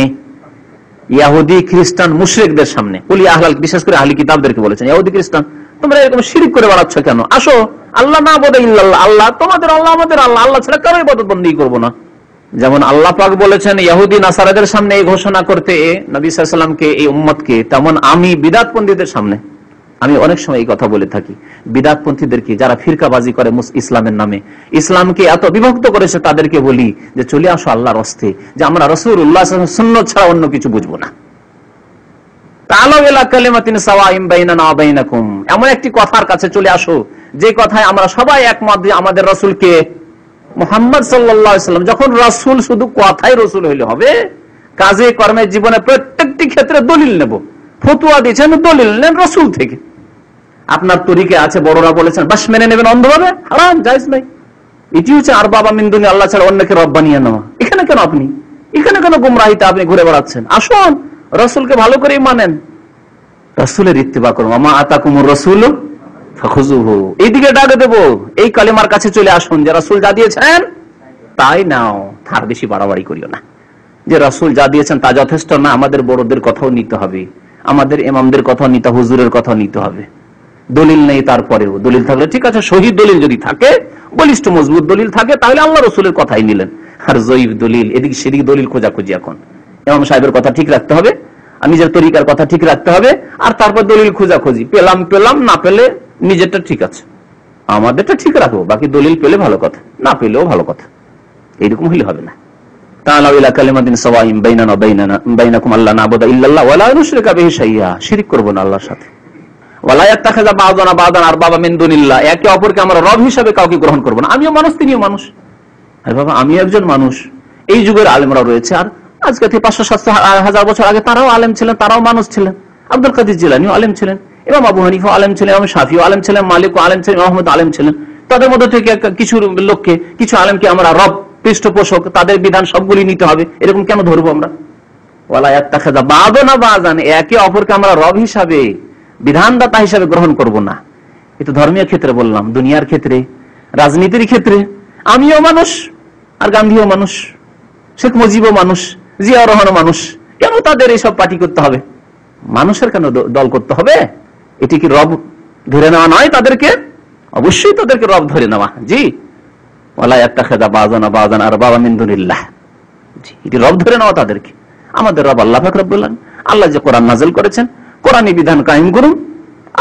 ইহুদি খ্রিস্টান মুশরিকদের সামনে। কুল ইয়া আহলাল, বিশেষ করে আহলি কিতাবদেরকে বলেছেন, ইহুদি খ্রিস্টান তোমরা এরকম শিরক করে বেড়াচ্ছ কেন? আসো, আল্লাহ না'বুদা ইল্লাল্লাহ, আল্লাহ তোমাদের আল্লাহ আমাদের আল্লাহ, আল্লাহ ছাড়া কারো ইবাদত বন্দেগী করব না। যেমন আল্লাহ পাক বলেছেন ইহুদি নাসারাদের সামনে এই ঘোষণা করতে নবী সাল্লাল্লাহু আলাইহি ওয়াসাল্লামকে, এই উম্মতকে, তেমন আমি বিদআতপন্থীদের সামনে, আমি অনেক সময় এই কথা বলে থাকি, বিদআতপন্থীদেরকে যারা ফিরকাবাজি করে ইসলামের নামে, ইসলামকে এত বিভক্ত করেছে, তাদেরকে বলি যে চলে আসো আল্লাহর রাস্তে, যে আমরা রাসূলুল্লাহ সাল্লাল্লাহু আলাইহি ওয়াসাল্লাম সুন্নাত ছাড়া অন্য কিছু বুঝবো না। তাআলাউ ইলা কালিমাতিন সাওয়াইন বাইনানা ওয়া বাইনাকুম, এমন একটি কথার কাছে চলে আসো যে কথায় আমরা সবাই একমত যে আমাদের রাসূলকে মুহাম্মদ সাল্লাল্লাহু আলাইহি ওয়াসাল্লাম যখন রাসূল, শুধু কথাই রাসূল হইলে হবে, কাজে কর্মে জীবনে প্রত্যেকটি ক্ষেত্রে দলিল নেব। ফতোয়া দিয়েছেন, দলিল নেন রাসূল থেকে। আপনার তরিকে আছে, বড়রা বলেছেন, বাস মেনে নেবেন অন্ধভাবে, হারাম, জায়েজ নাই। এটি হচ্ছে আর বাবা মিন দুনিয়া, আল্লাহ ছাড়া অন্যকে রব বানিয়ে নেওয়া। এখানে কেন আপনি, এখানে কেন গুমরাহিতে আপনি ঘুরে বেড়াচ্ছেন? আসুন রাসূলকে ভালো করে মানেন, রাসূলের ইত্তিবা করুন। মা আতাকুমুর রাসূলু ফাখুযুহু, এইদিকে ডাকে দেব, এই কালিমার কাছে চলে আসুন যে রাসূল যা দিয়েছেন তাই নাও। তার বেশি বাড়াবাড়ি করিও না, যে রাসূল যা দিয়েছেন তা যথেষ্ট না, আমাদের বড়দের কথাও নিতে হবে, আমাদের ইমামদের কথাও নিতে, হুজুরের কথাও নিতে হবে। দলিল নেই, তারপরেও দলিল থাকলে ঠিক আছে, শহীদ দলিল যদি থাকে, বলিষ্ঠ মজবুত দলিল থাকে, তাহলে আল্লাহ রাসূলের কথাই নিলেন। আর জয়ীফ দলিল, এদিক সেদিক দলিল খোঁজাখুঁজি, এখন ইমাম সাহেবের কথা ঠিক রাখতে হবে, নিজের তরিকার কথা ঠিক রাখতে হবে, আর তারপর দলিল খোঁজাখুঁজি, পেলাম, না পেলে নিজেরটা ঠিক আছে, আমাদেরটা ঠিক রাখবো, বাকি দলিল পেলে ভালো কথা, না পেলেও ভালো কথা, এইরকম হইলে হবে না। তাআলাউ ইলা কালিমাতিন সাওয়াইন বাইনানা ওয়া বাইনাকুম আল্লা না'বুদা ইল্লাল্লাহ ওয়া লা নুশরিকা বিহি শাইআ, শিরক করব না আল্লাহর সাথে। ওয়া লা ইয়াত্তাখিযা বা'দুনা বা'দান আরবাবা মিন দুনিল্লাহ, একে অপরকে আমরা রব হিসেবে কাউকে গ্রহণ করব না। আমিও মানুষ, তিনিও মানুষ। আরে বাবা, আমি একজন মানুষ, এই যুগের আলেমরা রয়েছে, আর আজকে থেকে 500-700 বছর আগে তারাও আলেম ছিলেন, তারাও মানুষ ছিলেন। আব্দুল কাদের জিলানীও আলেম ছিলেন, ইমাম আবু হানিফা আলেম ছিলেন, ইমাম শাফিও আলেম ছিলেন, মালিকও আলেম ছিলেন, আহমদ আলেম ছিলেন। তাদের মধ্যে থেকে কিছু লোককে, কিছু আলেমকে আমরা রব, পৃষ্ঠপোষক, তাদের বিধান সবগুলি নিতে হবে, এরকম কেন ধরবো আমরা? ওয়ালা ইয়াত্তাখিযা বা'দুনা বা'দান, একে অপরকে আমরা রব হিসাবে, বিধানদাতা হিসাবে গ্রহণ করব না। এটা ধর্মীয় ক্ষেত্রে বললাম, দুনিয়ার ক্ষেত্রে, রাজনীতির ক্ষেত্রে আমিও মানুষ, আর গান্ধীও মানুষ, শেখ মুজিবও মানুষ, জিয়াউর রহমানও মানুষ। কেন তাদের এইসব পার্টি করতে হবে? মানুষের কেন দল করতে হবে? এটি কি রব ধরে নেওয়া নয় তাদেরকে? অবশ্যই তাদেরকে রব ধরে নেওয়া। জি, ওয়ালা ইয়াত্তাখিযা বা'দুনা বা'দান আরবাবা মিন দুনিল্লাহ, জি, এটি রব ধরে নেওয়া তাদেরকে। আমাদের রব আল্লাহ পাক রব্বুল আলামিন। আল্লাহ যে কোরআন নাযিল করেছেন, কোরআনী বিধান কায়েম করুন,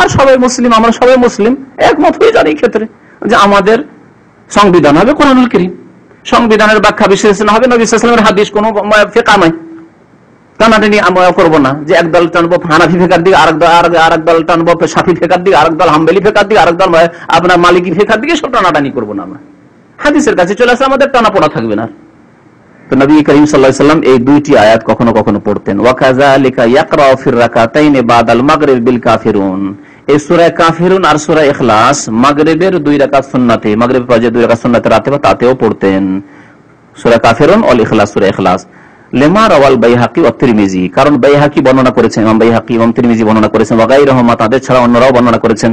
আর সবাই মুসলিম, আমরা সবাই মুসলিম, একমত হয়ে যান এই ক্ষেত্রে যে আমাদের সংবিধান হবে কোরআনুল কারীম, সংবিধানের ব্যাখ্যা বিশ্লেষণ হবে নবী সাল্লাল্লাহু আলাইহি ওয়াসাল্লামের হাদিস, কোনো ফিকহ নয়, টানাটানি আমরা করবো না, যে একদল টানবো হানাফি ফিকহের দিকে, আরেক দল টানবো শাফি ফিকহের দিকে, আরেক দল হাম্বলি ফিকহের দিকে, আরেক দল আপনার মালিকি ফিকহের দিকে, সব টানাটানি করবো না। আমরা হাদিসের কাছে চলে আসলে আমাদের টানা পড়া থাকবে না। তো নবী করিম সাল্লাল্লাহু আলাইহি ওয়াসাল্লাম এই দুইটি আয়াত কখনো কখনো পড়তেন। ওয়া কাযালিকা ইয়াকরাউ ফির রাকাতাইনি বাদাল মাগরিব বিল কাফিরুন, এই সূরা কাফিরুন আর সূরা ইখলাস মাগরিবের 2 রাকাত সুন্নাতে, মাগরিব পরে 2 রাকাত সুন্নাতে রাতে বা তাতেও পড়তেন। সূরা কাফিরুন ওয়াল ইখলাস, সূরা ইখলাস। লিমা রাওয়াল বাইহাকি ওয়া তিরমিজি, কারণ বাইহাকি বর্ণনা করেছেন, ইমাম বাইহাকি, ইমাম তিরমিজি বর্ণনা করেছেন, ওয়া গায়রুহুমা, তাদের ছাড়া অন্যরাও বর্ণনা করেছেন।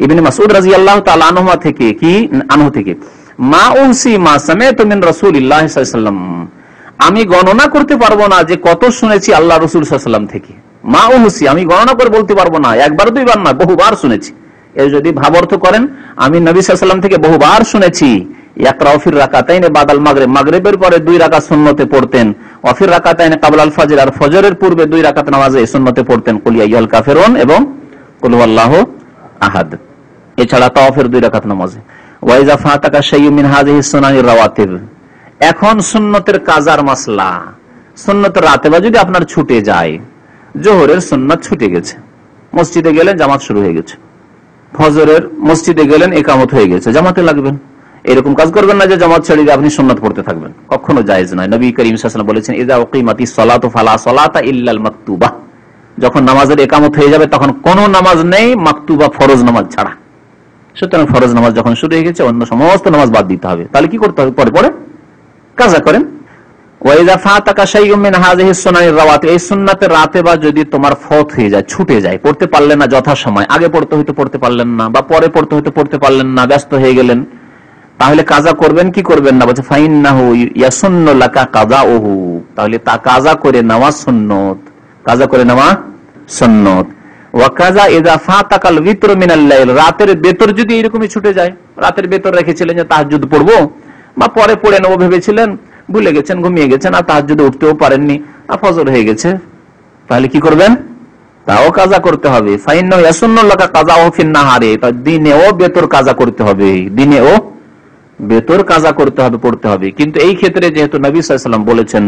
ইবনে মাসউদ রাদিয়াল্লাহু তাআলা আনহু থেকে, কি আনহু থেকে, মা উনসি মা সামি'তু মিন রাসূলিল্লাহ সাল্লাল্লাহু আলাইহি ওয়াসাল্লাম, আমি গণনা করতে পারবো না যে কত শুনেছি আল্লাহ রাসূল সাল্লাল্লাহু আলাইহি ওয়াসাল্লাম থেকে। মা উনসি, আমি গণনা করে বলতে পারবো না, একবার দুইবার না, বহুবার শুনেছি। এর যদি ভাব অর্থ করেন, আমি নবী সাল্লাল্লাহু আলাইহি ওয়াসাল্লাম থেকে বহুবার শুনেছি, ইয়াকরাউ ফির রাকাতাইনি বাদাল মাগরিব, মাগরিবের পরে 2 রাকাত সুন্নতে পড়তেন, ওয়া ফির রাকাতাইনি ক্বাবলা আল ফজর, আর ফজরের পূর্বে 2 রাকাত নামাজে সুন্নতে পড়তেন কুল ইয়া আইয়ুহাল কাফিরুন এবং কুল হুয়াল্লাহু আহাদ। এছাড়া তাওয়াফের 2 রাকাত নামাজে। ওয়া ইযা ফাতাকা শাইয়ুম মিন হাযিহিস সুনানির রাওয়াতিব, এখন সুন্নতের কাজার মাসলা, সুন্নতের রাতেবা যদি আপনার ছুটে যায়, জোহরের সুন্নাত ছুটে গেছে, মসজিদে গেলেন জামাত শুরু হয়ে গেছে, ফজরের মসজিদে গেলেন একামত হয়ে গেছে, জামাতে লাগবেন। এরকম কাজ করবেন না যে জামাত ছেড়ে দিয়ে আপনি সুন্নাত পড়তে থাকবেন, কখনো জায়েজ নয়। নবী করিম সাল্লাল্লাহু আলাইহি ওয়াসাল্লাম বলেছেন, ইযা উকিমাতিস সালাতু ফালা সালাতা ইল্লাল মাকতুবা, যখন নামাজের একামত হয়ে যাবে তখন কোনো নামাজ নেই মাকতুবা ফরজ নামাজ ছাড়া। সুতরাং ফরজ নামাজ যখন শুরু হয়ে গেছে অন্য সমস্ত নামাজ বাদ দিতে হবে। তাহলে কি করতে হবে? পরে পরে কাজা করেন। ওয়াইযা ফাতাকা শাইউম মিন হাযিহিস সুনানির রাওয়াতিব, এই সুন্নাতের রাতেবা যদি তোমার ফত হয়ে যায়, ছুটে যায়, পড়তে পারলেন না যথাসময়, আগে পড়তে হয়তো পড়তে পারলেন না, বা পরে পড়তে হয়তো পড়তে পারলেন না, ব্যস্ত হয়ে গেলেন, তাহলে কাজা করবেন কি করবেন না? বলছে ফাইন্নাহু ইয়াসুন্নু লাকা কাযাউহু, তাহলে তা কাজা করে নেওয়া সুন্নত, কাজা করে নেওয়া সুন্নত। ওয়া কাযা ইযা ফাতাকাল বিতর মিনাল লাইল, রাতের বেতর যদি এরকমই ছুটে যায়, রাতের বেতর রেখেছিলেন যে তাহাজ্জুদ পড়বো বা পরে পড়ে নেবো ভেবেছিলেন, ভুলে গেছেন, ঘুমিয়ে গেছেন, আর তাহাজ্জুদে উঠতেও পারেননি, আর ফজর হয়ে গেছে, তাহলে কি করবেন? তাও কাজা করতে হবে। ফাইন্নাহু ইয়াসুন্নু লাকা কাযাউহু ফিন নাহারি, দিনেও বেতর কাজা করতে হবে, দিনেও বেতর কাজা করতে হবে, পড়তে হবে। কিন্তু এই ক্ষেত্রে যেহেতু নবী সাল্লাল্লাহু আলাইহি ওয়াসাল্লাম বলেছেন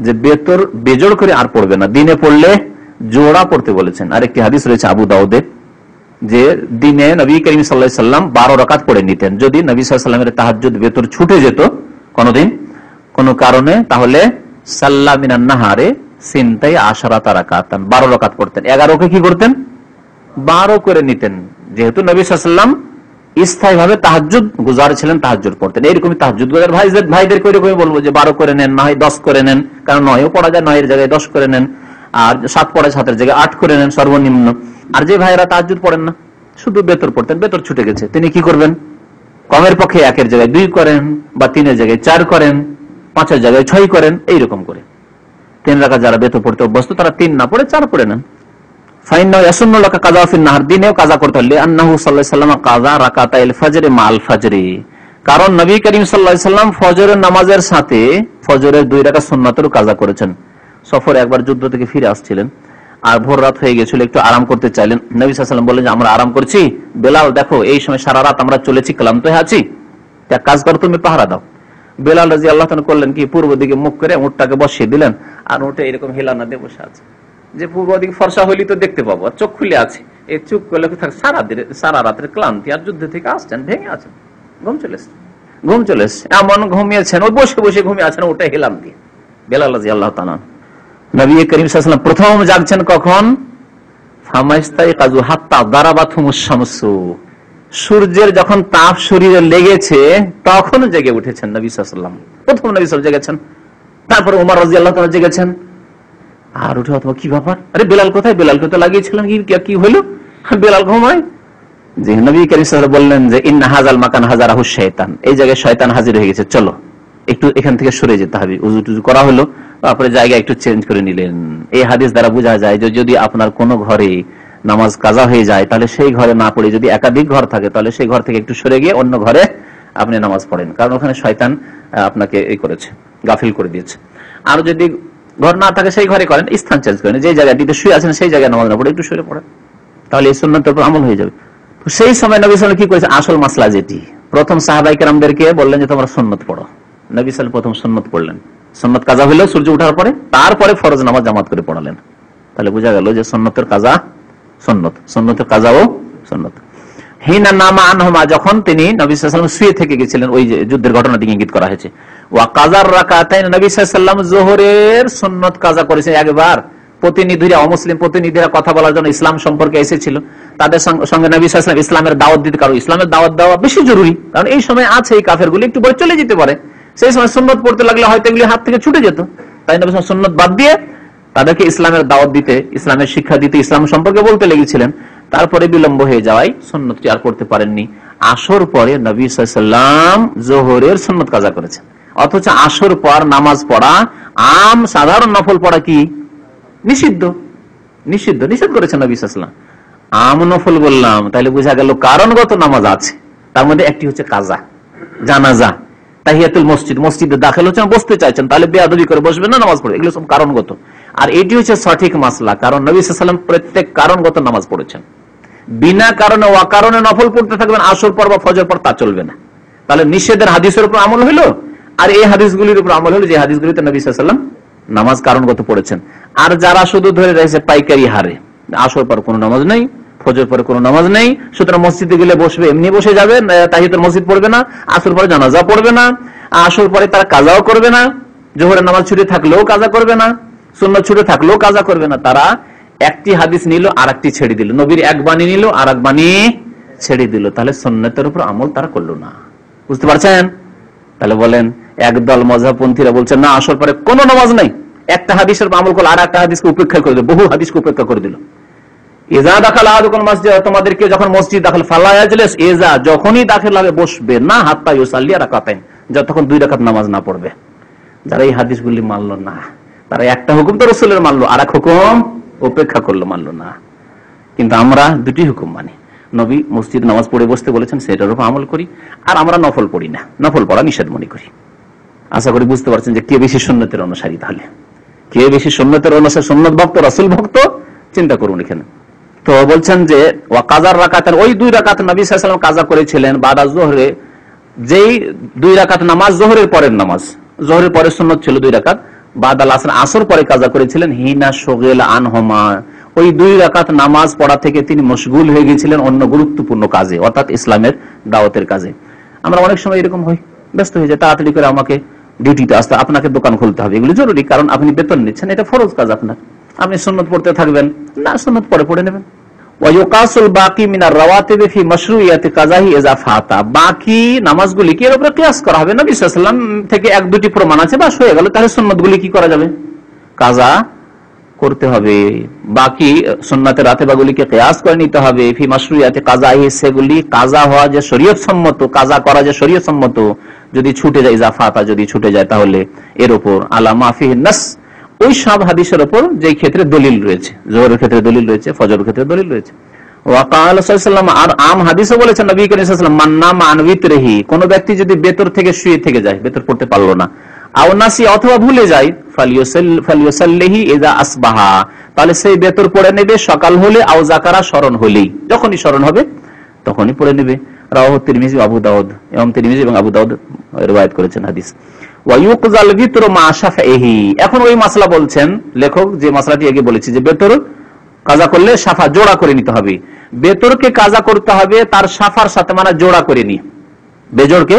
যে বেতর বেজোড় করে আর পড়বে না, দিনে পড়লে জোড়া পড়তে বলেছেন। আরেকটি হাদিস রয়েছে আবু দাউদে, যে দিনে নবী করিম সাল্লাল্লাহু আলাইহি ওয়াসাল্লাম 12 রাকাত পড়ে নিতেন। যদি নবী সাল্লাল্লাহু আলাইহি ওয়াসাল্লামের তাহাজ্জুদ বেতর ছুটে যেত কোনদিন কোনো কারণে, তাহলে সাল্লা মিনান নাহারে সিনতাই আশারাতা রাকাতান, 12 রাকাত পড়তেন। 11কে কি করতেন? 12 করে নিতেন। যেহেতু নবী সাল্লাল্লাহু আলাইহি ওয়াসাল্লাম স্থায়ী ভাবে তাহাজ্জুদ গুজার ছিলেন, তাহাজ্জুদ পড়তেন। এইরকমই তাহাজ্জুদ গুজার ভাইদেরকে ওইরকমই বলবো যে 12 করে নেন, না হয় 10 করে নেন, কারণ 9ও পড়া যায়, 9 এর জায়গায় 10 করে নেন, আর 7 পড়া 7 এর জায়গায় 8 করে নেন সর্বনিম্ন। আর যে ভাইয়েরা তাহাজ্জুদ পড়েন না, শুধু বেতর পড়তেন, বেতর ছুটে গেছে, তিনি কি করবেন? কমের পক্ষে 1 এর জায়গায় 2 করেন, বা 3 এর জায়গায় 4 করেন, 5 এর জায়গায় 6 করেন, এইরকম করে। 3 রাকাত যারা বেতর পড়তে অভ্যস্ত তারা 3 না পড়ে 4 পড়ে নেন। ফাইন্নাহু ইয়াসুন্নু লাকা কাযা ফিন নাহার, দিনেও কাজা করতে হলে আন্নাহু সাল্লাল্লাহু আলাইহি ওয়াসাল্লাম কাযা রাকাতাইল ফজর মাল ফজরি, কারণ নবী করিম সাল্লাল্লাহু আলাইহি ওয়াসাল্লাম ফজরের নামাজের সাথে ফজরের 2 রাকাত সুন্নাতেরও কাজা করেছেন। সফরে একবার যুদ্ধ থেকে ফিরে আসছিলেন, আর ভোর রাত হয়ে গেছিল, একটু আরাম করতে চাইলেন। নবী সাল্লাল্লাহু আলাইহি ওয়াসাল্লাম বললেন যে আমরা আরাম করছি, বেলাল দেখো এই সময় সারা রাত আমরা চলেছি, ক্লান্ত হয়ে আছি, এক কাজ করো তুমি পাহারা দাও। বেলাল রাদিয়াল্লাহু তাআলা করলেন কি, পূর্ব দিকে মুখ করে উটটাকে বসিয়ে দিলেন, আর উটে এরকম হেলানা দিয়ে বসে আছে, যে পূর্ব দিকে ফর্সা হইলি তো দেখতে পাবো, আর চোখ খুলে আছে, এই চোখ করলে সারা রাতের ক্লান্তি আর যুদ্ধ থেকে আসছেন, ভেঙে আছেন, ঘুম চলে এসছে, এমন ঘুমিয়েছেন, ওই বসে বসে ঘুমিয়ে আছেন ওটা হেলাম দিয়ে। বেলাল রাদিয়াল্লাহু তাআলা, নবী করিম সাল্লাল্লাহু আলাইহি ওয়াসাল্লাম প্রথম জাগছেন কখন? ফামাইস্তাইকাযু হাত্তা দারাবাতহুমুশ শামসু, সূর্যের যখন তাপ শরীরে লেগেছে তখন জেগে উঠেছেন নবী সাল্লাল্লাহু আলাইহি ওয়াসাল্লাম, প্রথম নবী সাল্লাল্লাহু আলাইহি ওয়াসাল্লাম জেগেছেন। তারপর ওমর রাদিয়াল্লাহু তাআলা জেগেছেন, আর উঠে অথবা কি ব্যাপার, আরে বেলাল কোথায়? বেলালকে তো লাগিয়েছিলেন, কি হইলো, বেলাল ঘুমায়। যে নবী করিম সাল্লাল্লাহু আলাইহি ওয়াসাল্লাম বললেন যে ইন্না হাযাল মাকান হাযারাহু শাইতান, এই জায়গায় শয়তান হাজির হয়ে গেছে, চলো একটু এখান থেকে সরে যেতে হবে। উযু টুজু করা হলো, তারপরে জায়গা একটু চেঞ্জ করে নিলেন। এই হাদিস দ্বারা বোঝা যায় যে যদি আপনার কোনো ঘরে নামাজ কাজা হয়ে যায়, তাহলে সেই ঘরে না পড়ে, যদি একাধিক ঘর থাকে তাহলে সেই ঘর থেকে একটু সরে গিয়ে অন্য ঘরে আপনি নামাজ পড়েন, কারণ ওখানে শয়তান আপনাকে এই করেছে, গাফিল করে দিয়েছে। আর যদি ঘর না থাকে সেই ঘরে করেন, স্থান চেঞ্জ করেন, যে জায়গাটিতে শুয়ে আছেন সেই জায়গায় নামাজ না পড়ে একটু সরে পড়েন, তাহলে এই সুন্নাতের উপর আমল হয়ে যাবে। তো সেই সময় নবী সাল্লাল্লাহু আলাইহি ওয়াসাল্লাম কি করেছে? আসল মাসলা যেটি, প্রথম সাহাবায়ে কেরামদেরকে বললেন যে তোমরা সুন্নত পড়ো। নবী সাল্লাল্লাহু আলাইহি ওয়াসাল্লাম প্রথম সুন্নত পড়লেন, সুন্নত কাজা হলো সূর্য ওঠার পরে, তারপরে ফরজ নামাজ জামাত করে পড়ালেন। তাহলে বোঝা গেল যে সুন্নতের কাজা সুন্নত, সুন্নতের কাজাও সুন্নত। হিনা নামা আনহুমা, যখন তিনি নবী সাল্লাল্লাহু আলাইহি ওয়াসাল্লাম শুয়ে থেকে গেছিলেন, ওই যে যুদ্ধের ঘটনাটি ইঙ্গিত করা হয়েছে। ওয়া কাযার রাকাতাইন, নবী সাল্লাল্লাহু আলাইহি ওয়াসাল্লাম যোহরের সুন্নত কাজা করেছেন একবার। প্রতিনিধিরা, অমুসলিম প্রতিনিধিরা কথা বলার জন্য ইসলাম সম্পর্কে এসেছিল, তাদের সঙ্গে নবী সাল্লাল্লাহু আলাইহি ওয়াসাল্লাম ইসলামের দাওয়াত দিতে, কারণ ইসলামের দাওয়াত দেওয়া বেশি জরুরি, কারণ এই সময় আছে এই কাফেরগুলো একটু পরে চলে যেতে পারে, সেই সময় সুন্নত পড়তে লাগলে হয়তো এগুলি হাত থেকে ছুটে যেত। তাই নবী সাল্লাল্লাহু আলাইহি ওয়াসাল্লাম সুন্নত বাদ দিয়ে তাদেরকে ইসলামের দাওয়াত দিতে, ইসলামের শিক্ষা দিতে, ইসলাম সম্পর্কে বলতে লেগেছিলেন। তারপরে বিলম্ব হয়ে যাওয়ায় সুন্নতটি আর করতে পারেননি। আসর পরে নবী সাল্লাল্লাহু আলাইহি ওয়াসাল্লাম যোহরের সুন্নত কাজা করেছেন, অথচ আসর পর নামাজ পড়া, সাধারণ নফল পড়া কি নিষিদ্ধ, নিষেধ করেছেন নবী সাল্লাল্লাহু আলাইহি ওয়াসাল্লাম। নফল বললাম, তাহলে বোঝা গেল কারণগত নামাজ আছে, তার মধ্যে একটি হচ্ছে কাজা, জানাজা, তাহিয়াতুল মসজিদ, মসজিদে দাখিল হচ্ছেন, বসতে চাইছেন, তাহলে বেয়াদবি করে বসবেন না, নামাজ পড়ে, এগুলো সব কারণগত। আর এটি হচ্ছে সঠিক মাসলা, কারণ নবী সাল্লাল্লাহু আলাইহি ওয়াসাল্লাম প্রত্যেক কারণগত নামাজ পড়েছেন। বিনা কারণে অকারণে নফল পড়তে থাকবেন আসর পর বা ফজর পর, তা চলবে না। তাহলে নিষেধের হাদিসের উপর আমল হলো, আর এই হাদিসগুলির উপর আমল হলো যে হাদিসগুলিতে নবী সাল্লাল্লাহু আলাইহি ওয়াসাল্লাম নামাজ কারণগত পড়েছেন। আর যারা শুধু ধরে রয়েছে পাইকারি হারে, আসর পর কোনো নামাজ নেই, ফজর পরে কোনো নামাজ নেই, সুতরাং মসজিদে গেলে বসবে, এমনি বসে যাবে, তাহিয়াতুল মসজিদ পড়বে না, আসর পরে জানাজা পড়বে না, আসর পরে তারা কাজাও করবে না, জোহরের নামাজ ছুটে থাকলেও কাজা করবে না, সুন্নাত ছুটে থাকলেও কাজা করবে না। তারা একটি হাদিস নিল আর একটি ছেড়ে দিল, নবীর এক বাণী নিল আর এক বাণী ছেড়ে দিল, তাহলে সুন্নাতের উপর আমল তারা করলো না। বুঝতে পারছেন? তাহলে বলেন, একদল মযহাবপন্থীরা বলছেন না, আসর পরে কোনো নামাজ নাই, একটা হাদিসের আমল করলো আর একটা হাদিসকে উপেক্ষা করে দিল, বহু হাদিসকে উপেক্ষা করে দিল। ইজা দাখাল আহাদুকুম মসজিদ, তোমাদেরকে যখন মসজিদ দাখিল, ফালা ইয়াজলিস, ইজা যখনই দাখিল হবে বসবে না, হাত্তা ইউসাল্লি রাকাতাইন, যতক্ষণ 2 রাকাত নামাজ না পড়বে। যারা এই হাদিসগুলি মানলো না, তারা একটা হুকুম তো রাসূলের মানলো, আর এক হুকুম উপেক্ষা করলো, মানলো না। কিন্তু আমরা দুটি হুকুম মানি। নবী মসজিদ নামাজ পড়ে বসতে বলেছেন, সেটার উপর আমল করি, আর আমরা নফল পড়ি না, নফল পড়া নিষেধ মনে করি। আশা করি বুঝতে পারছেন যে কে বেশি সুন্নতের অনুসারী, তাহলে কে বেশি সুন্নতের অনুসারী, সুন্নত ভক্ত, রাসূল ভক্ত, চিন্তা করুন এখানে। তো বলছেন যে ওয়া কাজার রাকাতের, ওই 2 রাকাত নবী সাল্লাল্লাহু আলাইহি ওয়াসাল্লাম কাজা করেছিলেন বাদা যোহরে, যেই 2 রাকাত নামাজ যোহরের পরের নামাজ, যোহরের পরে সুন্নত ছিল 2 রাকাত, বাদাল আসর, আসর পরে কাজা করেছিলেন, হিনা শুগিল আনহুমা, ওই 2 রাকাত নামাজ পড়া থেকে তিনি মশগুল হয়ে গিয়েছিলেন অন্য গুরুত্বপূর্ণ কাজে, অর্থাৎ ইসলামের দাওয়াতের কাজে। আমরা অনেক সময় এরকম হই, ব্যস্ত হয়ে যায়, তাড়াতাড়ি করে আমাকে ডিউটিতে আসতে, আপনাকে দোকান খুলতে হবে, এগুলো জরুরি, কারণ আপনি বেতন নিচ্ছেন, এটা ফরজ কাজ আপনার। আপনি সুন্নত পড়তে থাকবেন না, সুন্নত পরে পড়ে নেবেন। ওয়ায়ুকাসুল বাকি মিনার রাওয়াতিবি ফি মাশরুইয়াতি কাযাহি ইযা ফাতা, বাকি নামাজগুলি কি এর উপরে কিয়াস করা হবে, নবী সাল্লাল্লাহু আলাইহি ওয়াসাল্লাম থেকে 1-2টি প্রমাণ আছে, বাস হয়ে গেল, তাহলে সুন্নতগুলি কি করা যাবে, কাজা করতে হবে। বাকি সুন্নাতের রাতেবাগুলিকে কিয়াস করে নিতে হবে, ফি মাশরুইয়াতি কাযাহি, সেগুলি কাজা হওয়া যে শরীয়ত সম্মত, কাজা করা যে শরীয়ত সম্মত, যদি ছুটে যায়, ইযা ফাতা, যদি ছুটে যায়, তাহলে এর উপর আলা মা ফিহি নাস, ওই সব হাদিসের উপর যেই ক্ষেত্রে দলিল রয়েছে, যোহরের ক্ষেত্রে দলিল রয়েছে, ফজরের ক্ষেত্রে দলিল রয়েছে। ওয়াকাল সাল্লাল্লাহু, আর আম হাদিসে বলেছেন নবী করিম সাল্লাল্লাহু আলাইহি ওয়াসাল্লাম, মান নামা আন বিতরিহি, কোন ব্যক্তি যদি বেতর থেকে শুয়ে থেকে যায়, বেতর পড়তে পারলো না, আও নাসি, অথবা ভুলে যায়, ফালিয়ুসাল্লিহি ইযা আসবাহা, তাহলে সেই বেতর পড়ে নেবে সকাল হলে, আও যাকারা, স্মরণ হলেই, যখনই স্মরণ হবে তখনই পড়ে নেবে। রাওয়াহু তিরমিজি, আবু দাউদ, ইমাম তিরমিজি এবং আবু দাউদ riwayat করেছেন হাদিস। ওয়ায়ুকযাল বিতরু মা শাফাইহি, এখন ওই মাসলা বলছেন লেখক, যে মাসলাটি আগে বলেছি, যে বেতর কাজা করলে শাফা জোড়া করে নিতে হবে, বেতরকে কাজা করতে হবে তার শাফার সাথে, মানে জোড়া করে নিয়ে, বেজোড়কে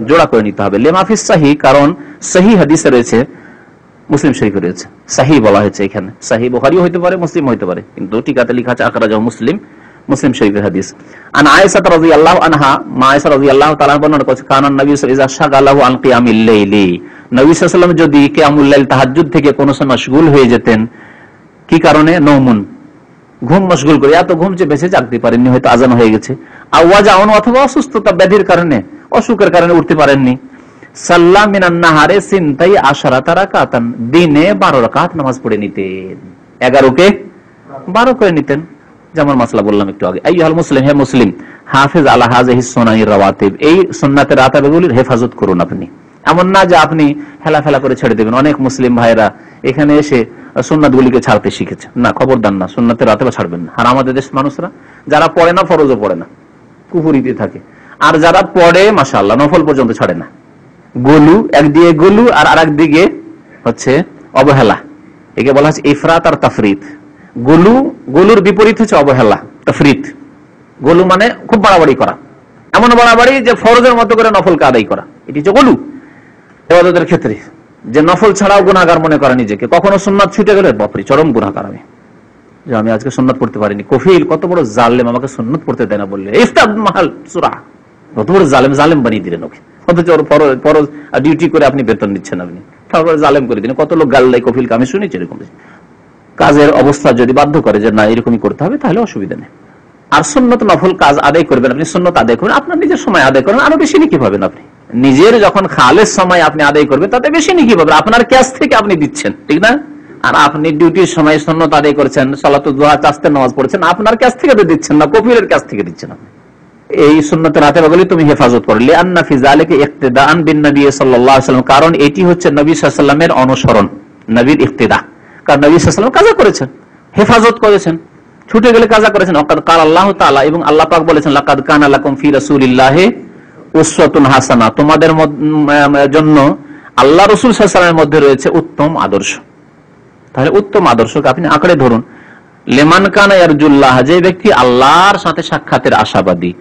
জোড়া করে নিতে হবে। লিমাফিস সাহি, কারণ সহি হাদিসে রয়েছে, মুসলিম শরীফে রয়েছে, সাহি বলা হয়েছে এখানে, সাহি বুখারীও হতে পারে, মুসলিম হতে পারে, কিন্তু টিকাতে লেখা আছে আখরাজাহু মুসলিম, মুসলিম শরীফের হাদিস। আন আয়েশা রাদিয়াল্লাহু আনহা, মা আয়েশা রাদিয়াল্লাহু তাআলা বর্ণনা করেছেন, কানান নবী সাল্লাল্লাহু আলাইহি ওয়াসাল্লাম ইযা শাগালাহু আন কিয়ামিল লাইলি, নবী সাল্লাল্লাহু আলাইহি ওয়াসাল্লাম যদি কিয়ামুল লাইল, তাহাজ্জুদ থেকে কোন সময় মশগুল হয়ে যেতেন, কি কারণে, নওমুন, ঘুম মশগুল করে, এত ঘুম যে বেঁচে জাগতে পারেননি, হয়তো আজান হয়ে গেছে, আওয়াজাউন, অথবা অসুস্থতা, ব্যাধির কারণে, অসুখের কারণে উঠতে পারেননি, সাল্লা মিনান নাহারে সিনতাই আশারাতা রাকাতান, দিনে 12 রাকাত নামাজ পড়ে নিতেন, 11কে 12 করে নিতেন, যেমন মাসলা বললাম একটু আগে। আইয়ুহাল মুসলিম, হে মুসলিম, হাফিজ আলা হাযিহিস সুনানির রাওয়াতিব, এই সুন্নাতের রাতাবগুলির হেফাজত করুন আপনি। এমন না যে আপনি হেলাফেলা করে ছেড়ে দেবেন। অনেক মুসলিম ভাইরা এখানে এসে সুন্নাতগুলিকে ছাড়তে শিখেছে, না, খবরদার না, সুন্নাতের রাতাব ছাড়বেন না। আর আমাদের দেশের মানুষরা যারা পড়ে না, ফরজও পড়ে না, কুফরিতে থাকে, আর যারা পড়ে মাশাআল্লাহ নফল পর্যন্ত ছাড়ে না, গলু, একদিকে গলু আর আরেক দিকে হচ্ছে অবহেলা, একে বলা হচ্ছে ইফরাত আর তাফরিত। গলুর বিপরীত হচ্ছে অবহেলা, তাফরিত। গলু মানে খুব বাড়াবাড়ি করা, এমন বাড়াবাড়ি যে ফরজের মতো করে নফলকে আদায় করা, এটি হচ্ছে গলু ইবাদতের ক্ষেত্রে, যে নফল ছাড়াও গুনাহগার মনে করে নিজেকে। কখনো সুন্নাত ছুটে গেলে বাপরে চরম গুনাহগার আমি, যে আমি আজকে সুন্নাত পড়তে পারিনি, কফিল কত বড় জালেম, আমাকে সুন্নাত পড়তে দেয় না বললে, ইফতাদ মাহাল সূরা, কত বড় জালেম বানিয়ে দিলেন ওকে, অথচ ফরজ ডিউটি করে আপনি বেতন নিচ্ছেন, আপনি তারপরে জালেম করে দিলেন। কত লোক গাল্লাই কফিলকে আমি শুনেছি এরকম। কাজের অবস্থা যদি বাধ্য করে যে না এরকমই করতে হবে, তাহলে অসুবিধা নেই। আর সুন্নত নফল কাজ আদায় করবেন আপনি, সুন্নত আদায় করবেন, আপনার নিজের সময় আদায় করেন, আরো বেশি নেকি পাবেন আপনি। নিজের যখন খালেস সময় আপনি আদায় করবেন, তাতে বেশি নেকি পাবেন, আপনার ক্যাশ থেকে আপনি দিচ্ছেন, ঠিক না? আর আপনি ডিউটির সময় সুন্নত আদায় করেছেন, সালাতুল দুহা, চাস্তের নামাজ পড়েছেন, আপনার ক্যাশ থেকে তো দিচ্ছেন না, কফিলের ক্যাশ থেকে দিচ্ছেন আপনি। এই সুন্নতের রাতেবাগুলি তুমি হেফাজত করো, লিআন্না ফি যালিকা ইক্তিদাআন বিন নবী সাল্লাল্লাহু আলাইহি ওয়াসাল্লাম, কারণ এটি হচ্ছে নবী সাল্লাল্লাহু আলাইহি ওয়াসাল্লামের অনুসরণ, নবীর ইক্তিদা। কারণ নবী সাল্লাল্লাহু আলাইহি ওয়াসাল্লাম কাজা করেছেন, হেফাজত করেছেন, ছুটে গেলে কাজা করেছেন। ওয়াকাদ ক্বালা আল্লাহু তাআলা, এবং আল্লাহ পাক বলেছেন, লাকাদ কানা লাকুম ফি রাসূলিল্লাহি উসওয়াতুন হাসানাহ, তোমাদের জন্য আল্লাহ রাসূল সাল্লাল্লাহু আলাইহি ওয়াসাল্লামের মধ্যে রয়েছে উত্তম আদর্শ। তাহলে উত্তম আদর্শকে আপনি আঁকড়ে ধরুন। লিমান কানা ইয়ারজুল্লাহ, যে ব্যক্তি আল্লাহর সাথে সাক্ষাতের আশাবাদী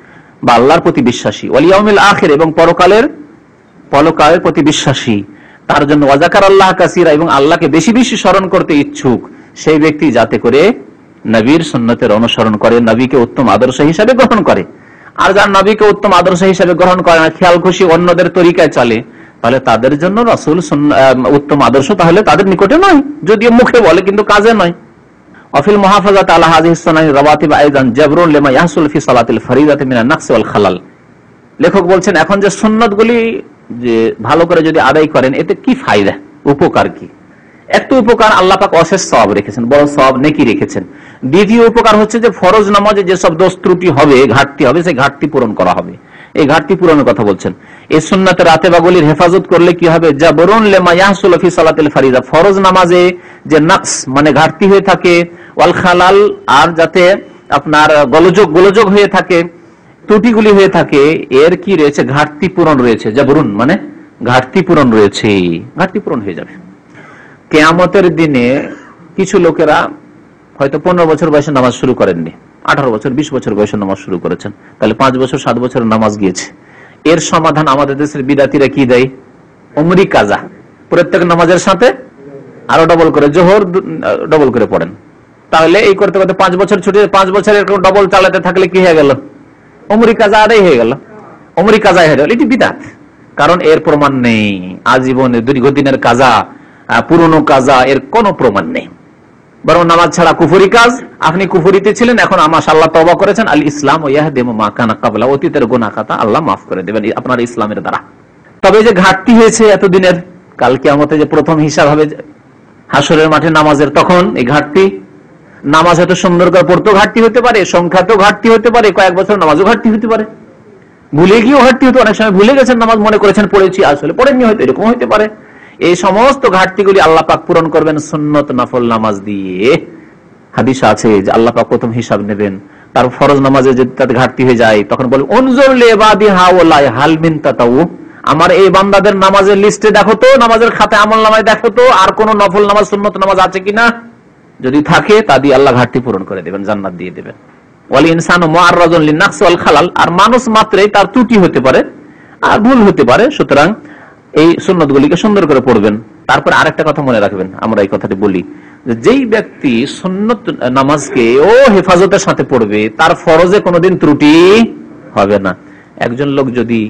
বা আল্লাহর প্রতি বিশ্বাসী, ওয়াল ইয়াউমিল আখির, এবং পরকালের প্রতি বিশ্বাসী, তার জন্য ওয়াজাকার আল্লাহ কাসীরা, এবং আল্লাহকে বেশি বেশি স্মরণ করতে ইচ্ছুক, সেই ব্যক্তি যাতে করে নবীর সুন্নতের অনুসরণ করে, নবীকে উত্তম আদর্শ হিসাবে গ্রহণ করে। আর যারা নবীকে উত্তম আদর্শ হিসাবে গ্রহণ করে না, খেয়াল খুশি অন্যদের তরিকায় চলে, তাহলে তাদের জন্য রাসূল উত্তম আদর্শ তাহলে তাদের নিকটে নয়, যদিও মুখে বলে কিন্তু কাজে নয়। অফিল মুহাফাজাত আলা হাযিহিস সুনানি রাওয়াতিব আইদান জাবরুন লিমা ইয়াহসুল ফি সালাতিল ফরিদাতি মিনান নাকস ওয়াল খালাল। লেখক বলছেন, এখন যে সুন্নতগুলি যে ভালো করে যদি আদায় করেন, এতে কি ফায়দা, উপকার কি? একটা উপকার, আল্লাহ পাক অশেষ সওয়াব রেখেছেন, বড় সওয়াব নেকি রেখেছেন। দ্বিতীয় উপকার হচ্ছে যে ফরজ নামাজে যেসব দোষ ত্রুটি হবে, ঘাটতি হবে, সেই ঘাটতি পূরণ করা হবে। এই ঘাটতি পূরণের কথা বলছেন। এই সুন্নাতের রাতেবাগুলির হেফাজত করলে কি হবে? জাবরুন লিমা ইয়াহসুল ফি সালাতিল ফরিদা, ফরজ নামাজে যে নাকস মানে ঘাটতি হয়ে থাকে, ওয়াল খালাল, আর যাতে আপনার গোলযোগ হয়ে থাকে, ত্রুটিগুলি হয়ে থাকে, এর কি রয়েছে? ঘাটতি পূরণ রয়েছে। জাবরুন মানে ঘাটতি পূরণ রয়েছে, ঘাটতি পূরণ হয়ে যাবে। কিয়ামতের দিনে কিছু লোকেরা হয়তো 15 বছর বয়সে নামাজ শুরু করেননি, 18 বছর 20 বছর বয়সে নামাজ শুরু করেছেন, তাহলে 5 বছর 7 বছর নামাজ গিয়েছে। এর সমাধান আমাদের দেশের বিদাতিরা কি দেয়? উমরি কাজা, প্রত্যেক নামাজের সাথে আরো ডবল করে, জোহর ডবল করে পড়েন। তাহলে এই করতে করতে 5 বছর ছুটে, 5 বছর এরকম ডবল চালাতে থাকলে কি হয়ে গেল? উমরি কাজা আদায় হয়ে গেল, উমরি কাজা হয়ে গেল। এটি বিদাত, কারণ এর প্রমাণ নেই। আজীবনে দীর্ঘদিনের কাজা, পুরনো কাজা, এর কোনো প্রমাণ নেই। বরং নামাজ ছাড়া কুফরি কাজ, আপনি কুফরিতে ছিলেন, এখন মাশাআল্লাহ তওবা করেছেন, আল ইসলাম ইয়াহদিমু মা কানা ক্বাবলা, অতীতের গুনাহ খাতা আল্লাহ মাফ করে দেবেন আপনার ইসলামের দ্বারা। তবে যে ঘাটতি হয়েছে এতদিনের, কাল কিয়ামতে যে প্রথম হিসাব হবে হাসরের মাঠে নামাজের, তখন এই ঘাটতি, নামাজ হয়তো সুন্দর করে পড়তেও ঘাটতি হতে পারে, সংখ্যাতেও ঘাটতি হতে পারে, কয়েক বছর নামাজও ঘাটতি হতে পারে, ভুলে গিয়েও ঘাটতি হতে, অনেক সময় ভুলে গেছেন নামাজ, মনে করেছেন পড়েছি, আসলে পড়েননি, হয়তো এরকম হতে পারে। এই সমস্ত ঘাটতিগুলি আল্লাহ পাক পূরণ করবেন সুন্নত নফল নামাজ দিয়ে। হাদিস আছে যে আল্লাহ পাক প্রথম হিসাব নেবেন, তার ফরজ নামাজে যদি তাতে ঘাটতি হয়ে যায়, তখন বলবেন উনজুর লিবাদি হাওলাই হাল মিন তাতাউ, আমার এই বান্দাদের নামাজের লিস্টে দেখো তো, নামাজের খাতায় আমলনামায় দেখো তো, আর কোন নফল নামাজ সুন্নত নামাজ আছে কিনা, যদি থাকে তা দিয়ে আল্লাহ ঘাটতি পূরণ করে দেবেন, জান্নাত দিয়ে দেবেন। ওয়াল ইনসানু মুআররাদুন লিন-নাকস ওয়াল খালাল, আর মানুষ মাত্রই তার ত্রুটি হতে পারে আর ভুল হতে পারে, সুতরাং এই সুন্নতগুলিকে সুন্দর করে পড়বেন। তারপর আরেকটা কথা মনে রাখবেন, আমরা এই কথাটি বলি, যেই ব্যক্তি সুন্নত নামাজকে ও হেফাজতের সাথে পড়বে, তার ফরজে কোনোদিন ত্রুটি হবে না। একজন লোক যদি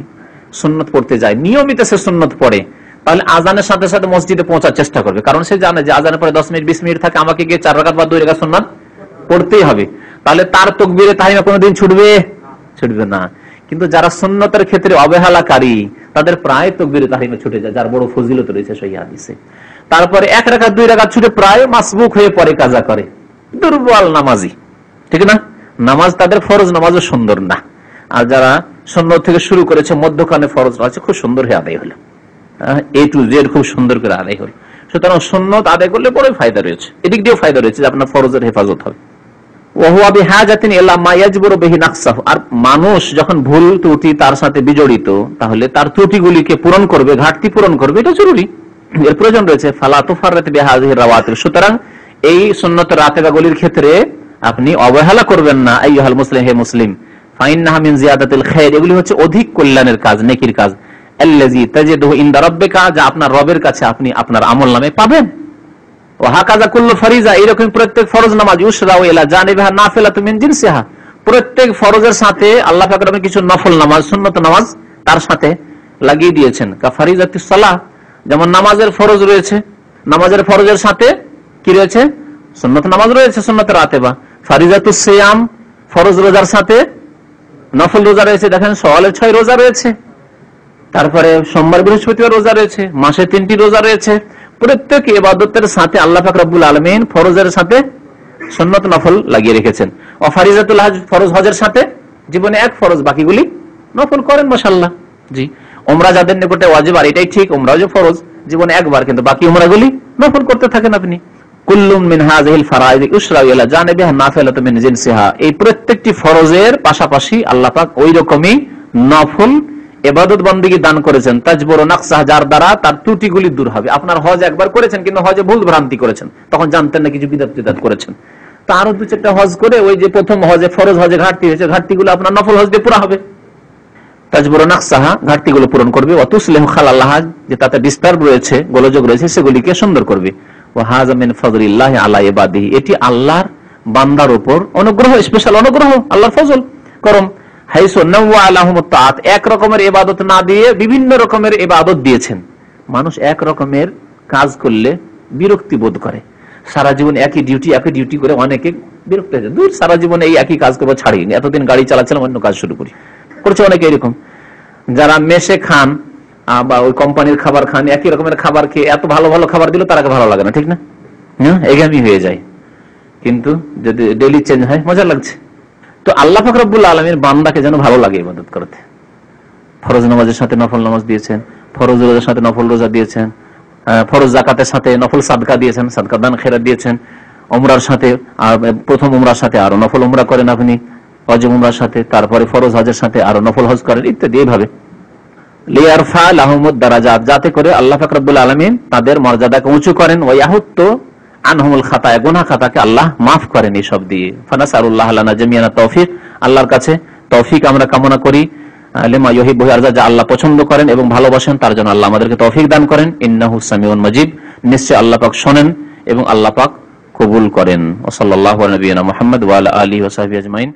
সুন্নত পড়তে যায়, নিয়মিত সে সুন্নত পড়ে, তাহলে আজানের সাথে সাথে মসজিদে পৌঁছার চেষ্টা করবে, কারণ সে জানে যে আজানের পরে 10 মিনিট 20 মিনিট থাকে, আমাকে গিয়ে 4 রাকাত বা 2 রাকাত সুন্নাত পড়তেই হবে। তাহলে তার তাকবীরে তাহরিমা কোনোদিন ছুটবে না। কিন্তু যারা সুন্নতের ক্ষেত্রে অবহেলাকারী, তাদের প্রায় তাকবীরে তাহরিমা ছুটে যায়, যার বড় ফজিলত রয়েছে সহিহ হাদিসে। তারপরে 1 রাকাত 2 রাকাত ছুটে প্রায় মাসবুক হয়ে পরে কাজা করে, দুর্বল নামাজি, ঠিক না? নামাজ তাদের ফরজ নামাজও সুন্দর না। আর যারা সুন্নত থেকে শুরু করেছে, মধ্যখানে ফরজ আছে, খুব সুন্দর হয়ে আদায় হলো, A to Z খুব সুন্দর করে আদায় হলো। সুতরাং সুন্নত আদায় করলে বড় ফায়দা রয়েছে, এদিক দিয়েও ফায়দা রয়েছে যে আপনার ফরজের হেফাজত হবে। আর মানুষ যখন ভুল ত্রুটি তার সাথে বিজড়িত, তাহলে তার ত্রুটিগুলিকে পূরণ করবে, ঘাটতি পূরণ করবে, এটা জরুরি, এর প্রয়োজন রয়েছে। সুতরাং এই সুন্নত রাতেবাগুলির ক্ষেত্রে আপনি অবহেলা করবেন না। আইয়ুহাল মুসলিম, হে মুসলিম, ফাইন্নাহা মিন জিয়াদাতিল খায়র, এগুলি হচ্ছে অধিক কল্যাণের কাজ, নেকির কাজ। আল্লাযী তাজিদুহু ইনদা রাব্বিকা, যা আপনার রবের কাছে আপনি আপনার আমলনামায় পাবেন। ওয়া হাকাযা কুল্লু ফারিজা, এরকম প্রত্যেক ফরজ নামাজ ইউশরাউ ইলা জানিবিহা নাফিলাতুম মিন জিনসিহা, প্রত্যেক ফরজের সাথে আল্লাহ পাক রবের কিছু নফল নামাজ, সুন্নত নামাজ তার সাথে লাগিয়ে দিয়েছেন। কা ফারিজাতুস সালাহ, যেমন নামাজের ফরজ রয়েছে, নামাজের ফরজের সাথে কি রয়েছে? সুন্নত নামাজ রয়েছে, সুন্নত রাতেবা। ফারিজাতুস সিয়াম, ফরজ রোজার সাথে নফল রোজা রয়েছে, দেখেন সওয়ালের 6 রোজা রয়েছে, তারপরে সোমবার বৃহস্পতিবার রোজা রয়েছে, মাসে 3টি রোজা রয়েছে। প্রত্যেক ইবাদতের সাথে আল্লাহ পাক রব্বুল আলামিন ফরজের সাথে সুন্নত নফল লাগিয়ে রেখেছেন। ওয়া ফারিজাতুল হজ, ফরজ হজের সাথে জীবনে এক ফরজ, বাকিগুলি নফল করেন মাশাআল্লাহ। জি, উমরা যাদের নিকটে ওয়াজিব, আর এটাই ঠিক, উমরাও যে ফরজ জীবনে একবার, কিন্তু বাকি উমরাগুলি নফল করতে থাকেন আপনি। কুল্লুম মিন হাযিহিল ফারাইদ ইউশরাউ ইলা জানিবিহা নাফিলাতুম মিন জিনসিহা, এই প্রত্যেকটি ফরজের পাশাপাশি আল্লাহ পাক ওই রকমই নফল ইবাদত বন্দেগী দান করেছেন, তাজবুরু নাকসাহ, যার দ্বারা তার ত্রুটিগুলি দূর হবে। আপনার হজ একবার করেছেন, কিন্তু হজে ভুল ভ্রান্তি করেছেন, তখন জানতেন না কিছু বিদআত করেছেন, তা আরো 2-4টা হজ করে ওই যে প্রথম হজে ফরজ হজে ঘাটতি হয়েছে, ঘাটতিগুলো আপনার নফল হজ দিয়ে পুরা হবে। তাজবুরু নাকসাহা, ঘাটতিগুলো পূরণ করবে। ওয়া তুসলিহু খালাল্লাহ, যে তাতে ডিস্টার্ব রয়েছে, গোলযোগ রয়েছে, সেগুলিকে সুন্দর করবে। ওয়া হাযা মিন ফাযলিল্লাহি আলা ইবাদিহি, এটি আল্লাহর বান্দার উপর অনুগ্রহ, স্পেশাল অনুগ্রহ, আল্লাহর ফজল করম। হাইসু নাওয়া লাহুমুত তাআত, এক রকমের ইবাদত না দিয়ে বিভিন্ন রকমের ইবাদত দিয়েছেন। মানুষ এক রকমের কাজ করলে বিরক্তি বোধ করে, সারা জীবন একই ডিউটি করে অনেকে বিরক্ত হয়ে যায়, দূর সারা জীবন এই একই কাজ করবো, ছাড়ি, এতদিন গাড়ি চালাচ্ছিলাম, অন্য কাজ শুরু করি, করছে অনেকে এরকম। যারা মেসে খান বা ওই কোম্পানির খাবার খান, একই রকমের খাবার খেয়ে এত ভালো ভালো খাবার দিল তারাকে ভালো লাগে না, ঠিক না? এগামি হয়ে যায়। কিন্তু যদি ডেইলি চেঞ্জ হয় মজা লাগছে। তো আল্লাহ পাক রব্বুল আলামিন বান্দাকে যেন ভালো লাগে ইবাদত করতে। ফরজ নামাজের সাথে নফল নামাজ দিয়েছেন, ফরজ রোজার সাথে নফল রোজা দিয়েছেন, ফরজ যাকাতের সাথে নফল সাদকা দিয়েছেন, সাদকা দান খেরাত দিয়েছেন, উমরার সাথে প্রথম উমরার সাথে আরো নফল উমরা করেন আপনি, হজ উমরার সাথে, তারপরে ফরজ হজের সাথে আরো নফল হজ করেন, ইত্যাদি। এইভাবে লিয়ারফা লাহুমুদ দারাজাত, যাতে করে আল্লাহ পাক রব্বুল আলামিন তাদের মর্যাদাকে উঁচু করেন, ওয়া ইয়াহুত্তু আনহুমুল খাতায়া, গুনাহ খাতাকে আল্লাহ মাফ করেন এইসব দিয়ে। ফানাসালুল্লাহ লানা জামিআন তৌফিক, আল্লাহর কাছে তৌফিক আমরা কামনা করি, লিমা ইউহিব্বু ওয়া ইয়ারজা, যা আল্লাহ পছন্দ করেন এবং ভালোবাসেন তার জন্য আল্লাহ আমাদেরকে তৌফিক দান করেন। ইন্নাহু সামিউন মাজিব, নিশ্চয় আল্লাহ পাক শোনেন এবং আল্লাহ পাক কবুল করেন। ওয়া সাল্লাল্লাহু আলা নবিয়িনা মুহাম্মদ ওয়া আলা আলিহি ওয়া সাহবিহি আজমাইন।